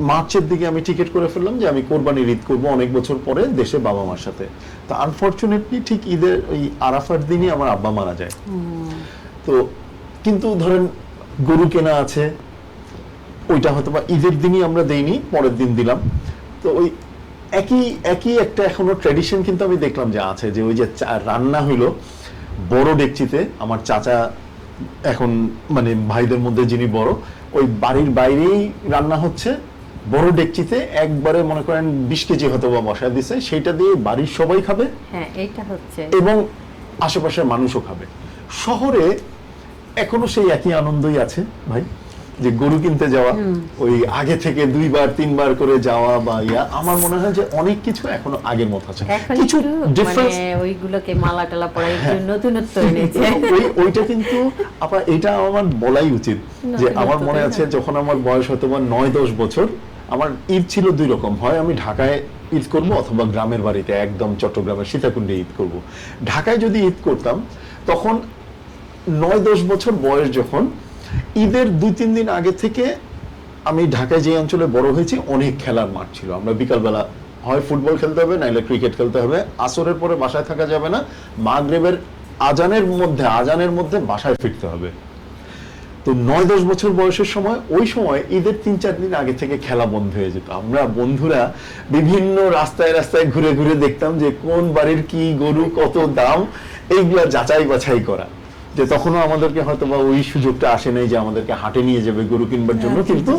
মার্চের দিকে আমি টিকিট করে ফেললাম যে আমি কোরবানির ঈদ করবো অনেক বছর পরে দেশে বাবা মার সাথে। তো আনফরচুনেটলি ঠিক ঈদের ওই আরাফার দিনই আমার আব্বা মারা যায়। তো কিন্তু ধরেন গরু কেনা আছে, ওইটা হয়তো বা ঈদের দিনই আমরা দেইনি, পরের দিন দিলাম। তো ওই একই একটা এখনো ট্র্যাডিশন কিন্তু আমি দেখলাম যে আছে, যে ওই যে রান্না হইলো, বড় ডেকচিতে আমার চাচা এখন মানে ভাইদের মধ্যে যিনি বড়, ওই বাড়ির বাইরেই রান্না হচ্ছে বড় ডেকচিতে, একবারে মনে করেন 20 কেজি হয়তো বা বসা দিছে, সেটা দিয়ে বাড়ির সবাই খাবে হ্যাঁ এইটা হচ্ছে এবং আশেপাশের মানুষও খাবে। শহরে এখনো সেই একই আনন্দই আছে ভাই, যে গরু কিনতে যাওয়া, ওই আগে থেকে 2বার 3বার করে যাওয়া বা আমার মনে হয় যে অনেক কিছু এখনো আগের মতো আছে, এখন কিছু একটু ডিফারেন্স মানে ওইগুলোকে মালা টালা পরাই একটু নতুনত্ব এনেছে। ওইটা কিন্তু আপা এটা আমার বলাই উচিত যে আমার মনে আছে যখন আমার বয়স হয়তো বা 9-10 বছর, আমার ঈদ ছিল 2 রকম, হয় আমি ঢাকায় ঈদ করব অথবা গ্রামের বাড়িতে একদম চট্টগ্রামের সীতাকুণ্ডে ঈদ করব। ঢাকায় যদি ঈদ করতাম তখন 9-10 বছর বয়স যখন, ঈদের 2-3 দিন আগে থেকে আমি ঢাকায় যে অঞ্চলে বড় হয়েছি অনেক খেলার মাঠ ছিল, আমরা বিকালবেলা হয় ফুটবল খেলতে হবে নাইলে ক্রিকেট খেলতে হবে, আসরের পরে বাসায় থাকা যাবে না, মাগরিবের আজানের মধ্যে বাসায় ফিরতে হবে। তো 9-10 বছর বয়সের সময়, ওই সময় ঈদের 3-4 দিন আগে থেকে খেলা বন্ধ হয়ে যেত, আমরা বন্ধুরা বিভিন্ন রাস্তায় রাস্তায় ঘুরে ঘুরে দেখতাম যে কোন বাড়ির কি গরু কত দাম, এইগুলা যাচাই বাছাই করা। যে তখনও আমাদেরকে হয়তো বা ওই সুযোগটা আসে নাই যে আমাদেরকে হাটে নিয়ে যাবে গরু কিনবার জন্য, কিন্তু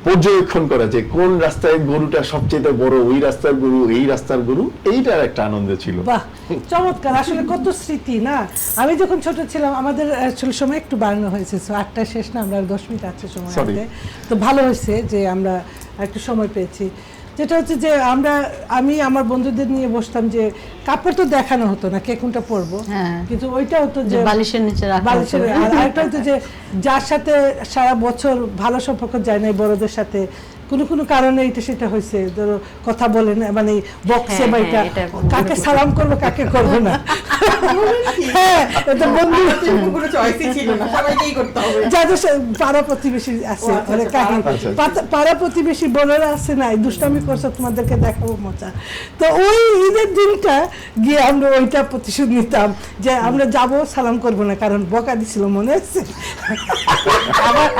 পর্যবেক্ষণ করা যে কোন রাস্তায় গরুটা সবচেয়ে বড়, ওই রাস্তার গরু, এই রাস্তার গরু, এইটার একটা আনন্দ ছিল। বাহ, চমৎকার, আসলে কত স্মৃতি না। আমি যখন ছোট ছিলাম, আমাদের আসলে সময় একটু বাড়ানো হয়েছে, 8টায় শেষ না, আমরা 10 মিনিট আছে সময় Sorry. হাতে। তো ভালো হয়েছে যে আমরা একটু সময় পেয়েছি। যেটা হচ্ছে যে আমি আমার বন্ধুদের নিয়ে বসতাম, যে কাপড় তো দেখানো হতো না কে কোনটা পরবো, হ্যাঁ। কিন্তু ওইটা হতো যে বালিশের নিচে রাখা বালিশের, হতো। আর আরেকটা হতো যে যার সাথে সারা বছর ভালো সম্পর্ক যায় না, বড়দের সাথে কোনো কারণে এটা সেটা হয়েছে, ধরো কথা বলেন মানে বক্সে হ্যাঁ, বা হ্যাঁ, এটা এটা কাকে সালাম করবো কাকে করবো না, হ্যাঁ এটা বন্ধু কোনো চয়েসই ছিল না, সবাইকেই করতে হবে। যাদের পাড়া প্রতিবেশী আছে, ও আচ্ছা, মানে আচ্ছা, কাহিনী আচ্ছা। পাড়া প্রতিবেশী বোনেরা আছে না, এই দুষ্টামি করছো তোমাদেরকে দেখাবো মজা। তো ওই ঈদের দিনটা গিয়ে আমরা ওইটা প্রতিশোধ নিতাম যে আমরা যাব, সালাম করবো না, কারণ বকা দিছিল, মনে আছে?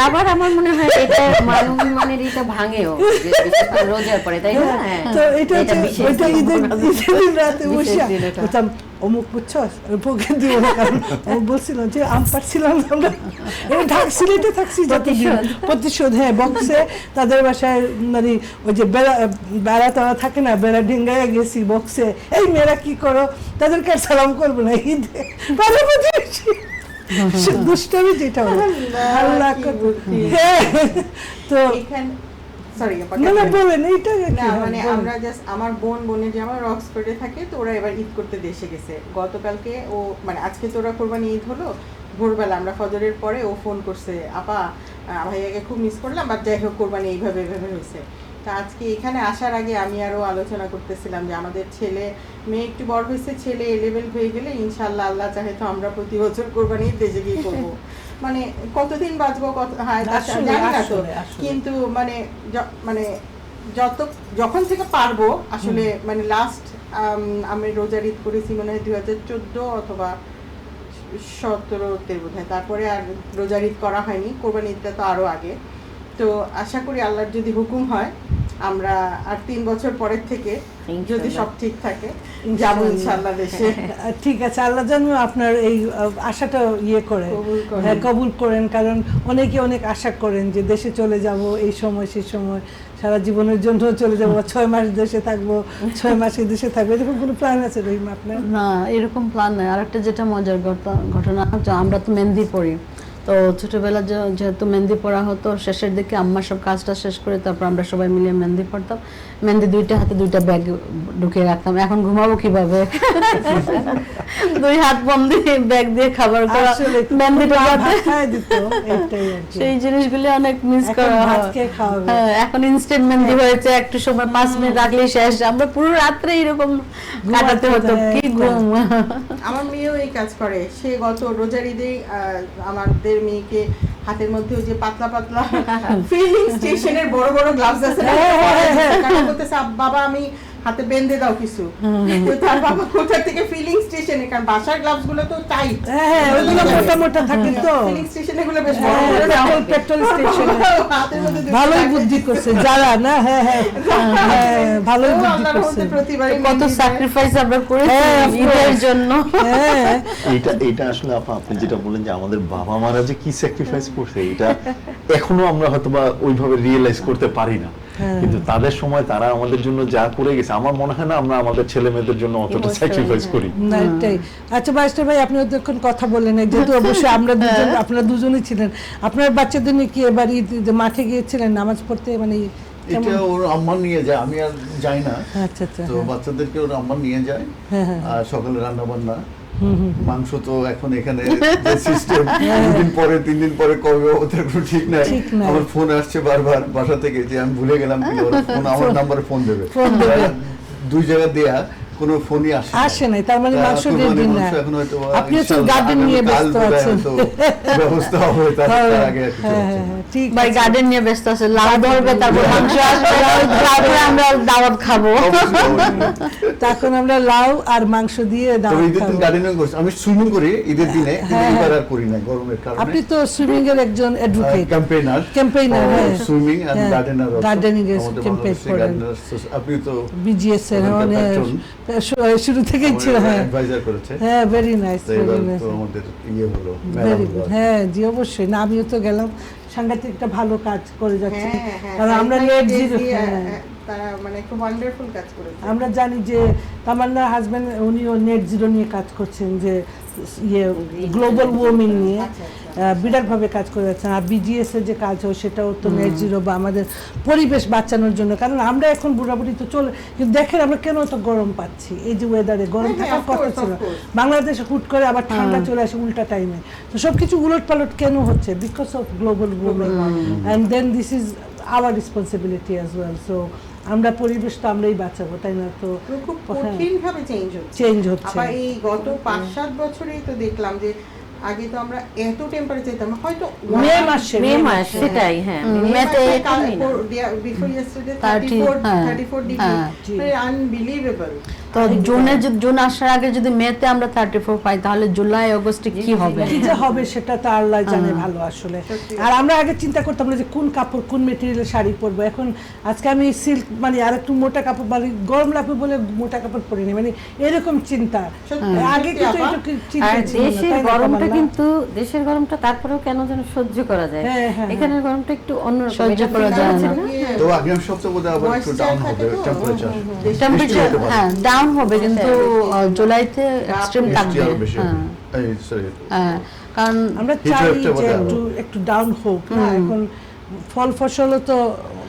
আবার আমার মনে হয় এটা মানবীমানের এটা ভাঙেও, যে বিশেষ করে রোজার পরে, তাই না? হ্যাঁ। তো এটা হচ্ছে বিশেষ ওইটা দিন। ঈদের দিন রাতে বিশেষ বসে দিন এটা। বলতাম অমুক বুঝছো বকে দিব না, কারণ অমুক বলছিল যে আম পাচ্ছিলাম আমরা, সিলেটে থাকছি যতদিন, প্রতিশোধ। হ্যাঁ, বক্সে তাদের বাসায় মানে ওই যে বেড়া তারা থাকে না, বেড়া ঢেঙ্গায় গেছি বক্সে, এই মেয়েরা কি করো, তাদেরকে আর সালাম করবো না ঈদে, পাড়া প্রতিবেশী দুষ্টামি যেটা হলো। আল্লাহ কত, হ্যাঁ। তো এখানে সরি না না বলেন এইটা না, মানে আমরা জাস্ট আমার বোনের যে আমার অক্সফোর্ডে থাকে, তো ওরা এবার ঈদ করতে দেশে গেছে গতকালকে। ও মানে আজকে তো ওরা কোরবানি ঈদ হলো, ভোরবেলা আমরা ফজরের পরে ও ফোন করছে, আপা ভাইয়াকে খুব মিস করলাম, বাট যাই হোক কোরবানি এইভাবে হয়েছে। তা আজকে এখানে আসার আগে আমি আরো আলোচনা করতেছিলাম যে আমাদের ছেলে মেয়ে একটু বড় হয়েছে, ছেলে A-level হয়ে গেলে ইনশাল্লাহ আল্লাহ চাহে তো আমরা প্রতি বছর কোরবানি ঈদ দেশে গিয়ে করবো। মানে কতদিন বাঁচবো, হ্যাঁ আসলে, জানি না তো, আসলে। কিন্তু মানে যখন থেকে পারবো আসলে, মানে লাস্ট আমি রোজার ঈদ করেছি মনে হয় 2014 অথবা 17-তে বোধ হয়, তারপরে আর রোজার ঈদ করা হয়নি। কোরবানি ঈদটা তো আরো আগে। তো আশা করি আল্লাহর যদি হুকুম হয় আমরা আর 3 বছর পরের থেকে যদি সব ঠিক থাকে যাবো ইনশাআল্লাহ দেশে। ঠিক আছে, আল্লাহ জানো আপনার এই আশাটা ইয়ে করে, কবুল করেন। হ্যাঁ কবুল করেন, কারণ অনেকে অনেক আশা করেন যে দেশে চলে যাব এই সময় সেই সময়, সারা জীবনের জন্য চলে যাবো, 6 মাস দেশে থাকবো, 6 মাস এই দেশে থাকবো, এরকম কোনো প্ল্যান আছে রহিমা আপনার? না, এরকম প্ল্যান নাই। আরেকটা যেটা মজার ঘটনা, আমরা তো মেহেন্দি পড়ি, তো ছোটবেলা যেহেতু মেহেন্দি পড়া হতো, শেষের দিকে আম্মা সব কাজটা শেষ করে তারপর আমরা সবাই মিলে মেহেন্দি পড়তাম। মেহেন্দি 2টা হাতে 2টা ব্যাগ ঢুকিয়ে রাখতাম। এখন ঘুমাবো কিভাবে, 2 হাত বন্ধ ব্যাগ দিয়ে খাবার করা, আসলে মেহেন্দিটা ভাত হাতে। খাইয়ে দিত, এইটাই আর কি। সেই জিনিসগুলো অনেক মিস এখন করা ভাত হয়। খেয়ে খাওয়া হবে। হ্যাঁ, এখন ইনস্ট্যান্ট মেহেন্দি হয়েছে, একটু সময় 5 মিনিট রাখলেই শেষ। আমরা পুরো রাত্রে এরকম কাটাতে হতো, কি ঘুম। আমার মেয়েও এই কাজ করে, সে গত রোজার ঈদে আমাদের মেয়েকে হাতের মধ্যে ওই যে পাতলা পাতলা ফিলিং স্টেশনের বড় বড় গ্লাভস আছে না, কাকা বলতেছে বাবা আমি হাতে বেঁধে দাও কিছু, তো তার বাবা কোথা থেকে ফিলিং স্টেশনে, কারণ বাসার গ্লাভস গুলো তো টাইট, হ্যাঁ ওইগুলো মোটা মোটা থাকে তো, ফিলিং স্টেশনে গুলো বেশ বড় বড় না, পেট্রোল স্টেশনে হাতের মধ্যে দুটো ভালোই রাখে। বুদ্ধি করছে যারা না, হ্যাঁ হ্যাঁ হ্যাঁ ভালো তো বুদ্ধি আল্লাহর রহমতে করছেন। প্রতিবারই কত মেহেন্দি দেয়। স্যাক্রিফাইস আমরা করেছি হ্যাঁ, of ঈদের course. জন্য। হ্যাঁ এটা আসলে আপনি যেটা বললেন যে আমাদের বাবা মারা যে কি স্যাক্রিফাইস করছে, এটা এখনো আমরা হয়তোবা ওইভাবে রিয়েলাইজ করতে পারি না, কিন্তু তাদের সময় তারা আমাদের জন্য যা করে গেছে, আমার মনে হয় না আমরা আমাদের ছেলে মেয়েদের জন্য অতটা Emotionally, স্যাক্রিফাইস হ্যাঁ। করি। না এটাই। আচ্ছা বাইস্টার ভাই, আপনি যখন কথা বললেন যেহেতু অবশ্যই আমরা দুজন, আপনারা দুজনই ছিলেন, আপনার বাচ্চাদের নিয়ে কি এবার ঈদ মাঠে গিয়েছিলেন নামাজ পড়তে, মানে এটা ওর আম্মা নিয়ে যায়, আমি আর যাই না। আচ্ছা আচ্ছা, তো বাচ্চাদেরকে ওর আম্মা নিয়ে যায়, আর সকালে রান্না বান্না, মাংস তো এখন এখানে সিস্টেম 3 দিন পরে কবে ওদের কোনো ঠিক নাই। ঠিক নাই। আমার ফোন আসছে বারবার বাসা থেকে যে আমি ভুলে গেলাম কিনা, ওরা ফোন আমার নাম্বারে ফোন দেবে, দুই জায়গা দেয়া কোনো ফোনই আসে নাই, তার মানে মাংস দিয়ে দিন না। এখন হয়তো আপনি হচ্ছে ইনশাআল্লাহ গার্ডেন নিয়ে আগামীকাল ব্যস্ত বোধহয় আছেন। হয়তো ব্যবস্থা হবে, তার আগে আর কিছু হচ্ছে না। ঠিক ভাই আছে। গার্ডেন নিয়ে ব্যস্ত আছে, লাউ ধরবে, তারপর মাংস আসবে, তারপরে আমরা দাওয়াত খাবো। অবশ্যই, অবশ্যই। তখন আমরা লাউ আর মাংস দিয়ে তবে দাওয়াত ঈদের দিন খাবো। গার্ডেনিং করছি, আমি সুইমিং করি ঈদের দিনে, কিন্তু এবার আর করি না গরমের কারণে। আপনি তো সুইমিং এর একজন অ্যাডভোকেট, ক্যাম্পেইনার, Campaigner, হ্যাঁ। সুইমিং এন্ড হ্যাঁ, গার্ডেনার, gardening এর campaign করেন। আপনি তো বিজিএস এর ওখানকার মানে patron। শুরু থেকেই ছিল। হ্যাঁ অ্যাডভাইজার করেছে, হ্যাঁ, ভেরি নাইস, তো এবার ভেরি নাইস, তো আমাদের ইয়ে হলো, মেলা ভেরি হলো গুড। আর কি। হ্যাঁ জি, অবশ্যই। না, আমিও তো গেলাম, সাংঘাতিক একটা ভালো কাজ করে যাচ্ছি, হ্যাঁ, হ্যাঁ, কারণ আমরা Sunlight নেট Days জিরো, দিয়ে, তারা মানে একটা ওয়ান্ডারফুল কাজ করেছে। আমরা জানি যে তামান্নার হাজবেন্ড উনিও নেট জিরো নিয়ে কাজ করছেন, যে ইয়ে গ্লোবাল ওয়ার্মিং নিয়ে আচ্ছা, আচ্ছা। বিরাটভাবে কাজ করে যাচ্ছেন। আর বিজিএস এর যে কাজ হয় সেটাও তো নেট জিরো বা আমাদের পরিবেশ বাঁচানোর জন্য, কারণ আমরা এখন বুড়াবুড়ি তো চলে, কিন্তু দেখেন আমরা কেন তো গরম পাচ্ছি, এই যে ওয়েদারে গরম হ্যাঁ, থাকার of কথা course, ছিল, of course. বাংলাদেশে হুট করে আবার ঠান্ডা চলে আসে উল্টা টাইমে, তো সবকিছু উলট পালট কেন হচ্ছে, because of global warming, and then this is our responsibility as well. So আমরা পরিবেশ তো আমরাই বাঁচাবো, তাই না? তো খুব কঠিন ভাবে চেঞ্জ হচ্ছে। আবার এই গত 5-7 বছরেই তো দেখলাম যে আগে তো আমরা এত টেম্পারেচার যেতাম হয়তো মে মাসে, মে মাস, সেটাই হ্যাঁ, মেতে এরকমই না। বিফোর ইয়েস্টারডে 30, 34 ডিগ্রি, হ্যাঁ। মানে আনবিলিভেবল। তো জুন আসার আগে যদি মেতে আমরা 34 পাই, তাহলে জুলাই আগস্টে কি হবে? কি যে হবে সেটা তো আল্লাহ জানে ভালো আসলে। আর আমরা আগে চিন্তা করতাম না যে কোন কাপড়, কোন মেটেরিয়ালের শাড়ি পরবো, এখন আজকে আমি সিল্ক মানে আর একটু মোটা কাপড়, মানে গরম লাগবে বলে মোটা কাপড় পরিনি, মানে এরকম চিন্তা। আগে কিন্তু এটুকু চিন্তা আর ছিল না, দেশের তাই না গরমটা তামান্না? কিন্তু, দেশের গরমটা তারপরেও কেন যেন সহ্য করা যায়, হ্যাঁ, হ্যাঁ, এখানের গরমটা একটু অন্যরকম, সহ্য এটা করা feel যায় হচ্ছে না। তো আগামী সপ্তাহে বোধহয় আবার একটু Moisture ডাউন থাকে হবে তো, টেম্পারেচার, টেম্পারেচার হতে পারে। হ্যাঁ ডাউন হবে, কিন্তু জুলাইতে এক্সট্রিম বৃষ্টি থাকবে। আরো বেশি হবে। হ্যাঁ, এই, sorry, হ্যাঁ, কারণ আমরা Heat চাই wave টা যে বোধহয় একটু একটু ডাউন হোক না, এখন ফল ফসলও তো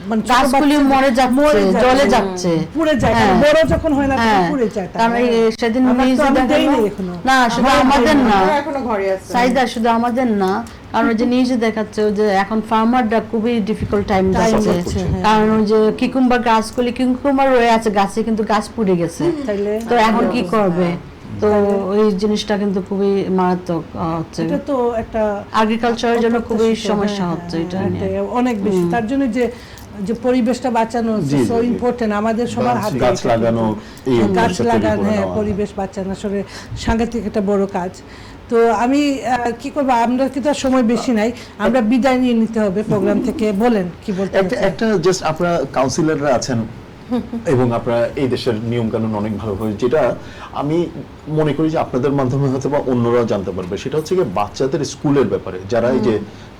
মানে ছোট গাছগুলি বাচ্চা- মরে যাচ্ছে, জলে যাচ্ছে, পুড়ে যায়, কারণ হ্যাঁ। বড় যখন হয় না তখন হ্যাঁ, পুড়ে যায়। কারণ এই সেদিন আমরা তো নিউজে আমি দেখা দেইনি গেল- এখনো। না শুধু আমাদের না, আমরা এখনো ঘরে আছি। সাইদা শুধু আমাদের না, কারণ ওই যে নিউজে দেখাচ্ছে যে এখন ফার্মাররা খুবই ডিফিকাল্ট টাইম যাচ্ছে, যাচ্ছে, হ্যাঁ। কারণ ওই যে কিকুম্বার গাছগুলি কিকুম্বার রয়ে আছে গাছে, কিন্তু গাছ পুড়ে গেছে, তাইলে তো এখন কি করবে? তো ওই জিনিসটা কিন্তু খুবই মারাত্মক হচ্ছে, এটা তো একটা এগ্রিকালচারের জন্য খুবই অপ্রত্যাশিত, সমস্যা হ্যাঁ, হচ্ছে হ্যাঁ, এটা নিয়ে। এটাই অনেক বেশি। তার জন্য যে যে পরিবেশটা বাঁচানো জি, সো জি, জি। ইম্পর্টেন্ট, আমাদের সবার হাতে গাছ এটা লাগানো, কিন্তু। এই গাছ উদ্যোগটা তৈরি লাগানো, করে হ্যাঁ, নেওয়া। পরিবেশ বাঁচানো আসলে সাংঘাতিক একটা বড় কাজ। তো আমি কি করবো, আমরা কিন্তু আর সময় বেশি নাই, আমরা বিদায় নিয়ে নিতে হবে প্রোগ্রাম থেকে। বলেন কি বলতে চাচ্ছেন? একটা জাস্ট আপনারা কাউন্সিলররা আছেন এবং আপনারা এই দেশের নিয়ম কানুন অনেক ভালোভাবে, যেটা আমি মনে করি যে আপনাদের মাধ্যমে হয়তো বা অন্যরাও জানতে পারবে, সেটা হচ্ছে কি বাচ্চাদের স্কুলের ব্যাপারে, যারা এই যে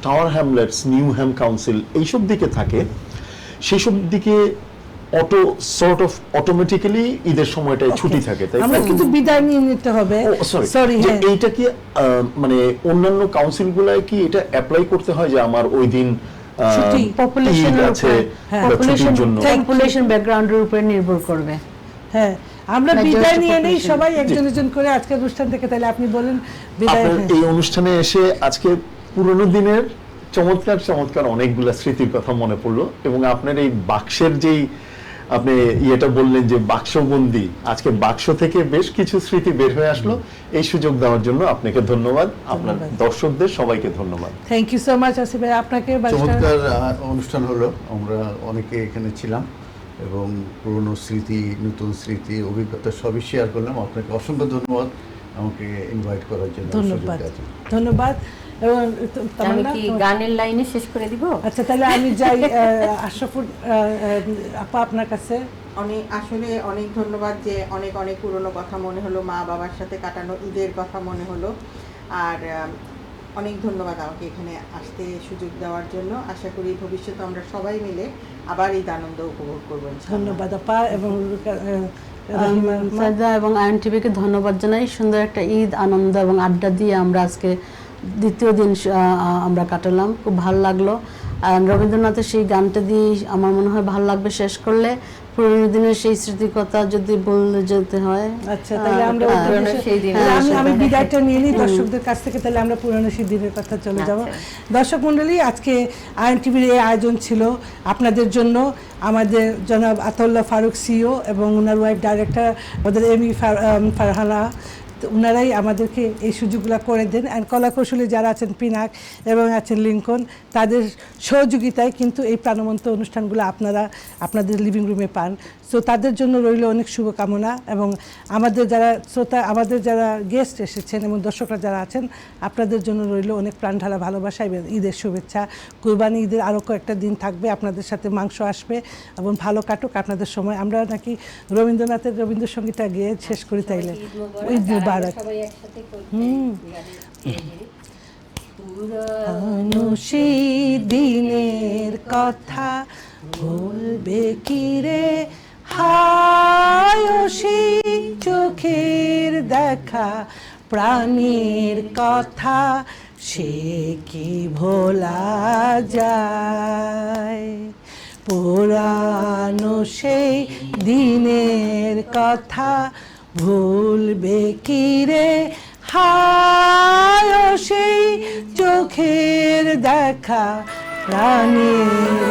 টাওয়ার হ্যামলেটস, নিউ হ্যাম কাউন্সিল এইসব দিকে থাকে, সেই সব দিকে অটোমেটিক্যালি ঈদের সময়টায় ছুটি থাকে, তাই আমরা কিন্তু বিদায় নিয়ে নিতে হবে। সরি, যে হ্যাঁ, এইটা কি মানে অন্যান্য কাউন্সিল গুলায় কি এটা অ্যাপ্লাই করতে হয় যে আমার ওই দিন ছুটি, পপুলেশনের আছে হ্যাঁ, বা ছুটির জন্য? পপুলেশন ব্যাকগ্রাউন্ডের উপর নির্ভর করবে। হ্যাঁ, আমরা Majority বিদায় নিয়ে নেই population। সবাই একজন একজন করে আজকের অনুষ্ঠান থেকে। তাহলে আপনি বলেন বিদায়। আপনার হ্যাঁ। এই অনুষ্ঠানে এসে আজকে পুরনো দিনের চমৎকার চমৎকার অনেকগুলা স্মৃতির কথা মনে পড়লো, এবং আপনার এই বাক্সের যেই আপনি ইয়েটা বললেন যে বাক্সবন্দি, আজকে বাক্স থেকে বেশ কিছু স্মৃতি বের হয়ে আসলো, এই সুযোগ দেওয়ার জন্য আপনাকে ধন্যবাদ, আপনার দর্শকদের সবাইকে ধন্যবাদ। Thank you so much Asif ভাই, আপনাকে চমৎকার অনুষ্ঠান হলো, আমরা অনেকে এখানে ছিলাম এবং পুরনো স্মৃতি, নতুন স্মৃতি, অভিজ্ঞতা সবই শেয়ার করলাম। আপনাকে অসংখ্য ধন্যবাদ আমাকে ইনভাইট করার জন্য, সুযোগ ধন্যবাদ, দেওয়ার জন্য। ধন্যবাদ। এবং আমি তামান্না, কি গানের লাইনে শেষ করে দিব? আচ্ছা তাহলে আমি যাই আশরাফুল আপা আপনার কাছে। আসলে অনেক ধন্যবাদ যে অনেক অনেক পুরনো কথা মনে হলো, মা বাবার সাথে কাটানো ঈদের কথা মনে হলো। আর অনেক ধন্যবাদ আমাকে এখানে আসতে সুযোগ দেওয়ার জন্য। আশা করি ভবিষ্যতে আমরা সবাই মিলে আবার ঈদ আনন্দ উপভোগ করবো। ধন্যবাদ আপা। এবং সাজদা এবং আয়ন টিভিকে ধন্যবাদ জানাই। সুন্দর একটা ঈদ আনন্দ এবং আড্ডা দিয়ে আমরা আজকে দ্বিতীয় দিন আমরা কাটালাম, খুব ভালো লাগলো। আর রবীন্দ্রনাথের সেই গানটা দিয়ে আমার মনে হয় ভালো লাগবে শেষ করলে। পুরোনো দিনের সেই স্মৃতির কথা যদি বললে যেতে হয়। আচ্ছা তাহলে আমরা আমি বিদায়টা নিয়ে নিই দর্শকদের কাছ থেকে। তাহলে আমরা পুরনো সেই দিনের কথা চলে যাব। দর্শক মণ্ডলী, আজকে আয়ন টিভির এই আয়োজন ছিল আপনাদের জন্য। আমাদের জনাব আতাউল্লাহ ফারুক সিও এবং ওনার ওয়াইফ ডাইরেক্টর আমাদের এমি ফারহানা, ওনারাই আমাদেরকে এই সুযোগগুলো করে দেন। অ্যান্ড কলাকৌশলী যারা আছেন পিনাক এবং আছেন লিঙ্কন, তাদের সহযোগিতায় কিন্তু এই প্রাণবন্ত অনুষ্ঠানগুলো আপনারা আপনাদের লিভিং রুমে পান। সো তাদের জন্য রইল অনেক শুভকামনা। এবং আমাদের যারা শ্রোতা, আমাদের যারা গেস্ট এসেছেন এবং দর্শকরা যারা আছেন, আপনাদের জন্য রইল অনেক প্রাণঢালা ভালোবাসা এবং ঈদের শুভেচ্ছা। কুরবানি ঈদের আরও কয়েকটা দিন থাকবে, আপনাদের সাথে মাংস আসবে এবং ভালো কাটুক আপনাদের সময়। আমরা নাকি রবীন্দ্রনাথের রবীন্দ্রসঙ্গীতটা গিয়ে শেষ করি তাইলে। ঈদ মুবারক। পুরানো সেই দিনের কথা বলবে কি রে, হায় সেই চোখের দেখা প্রাণের কথা সে কি ভোলা যায়। পুরানো সেই দিনের কথা ভুলবে কি রে, হায় সেই চোখের দেখা প্রাণের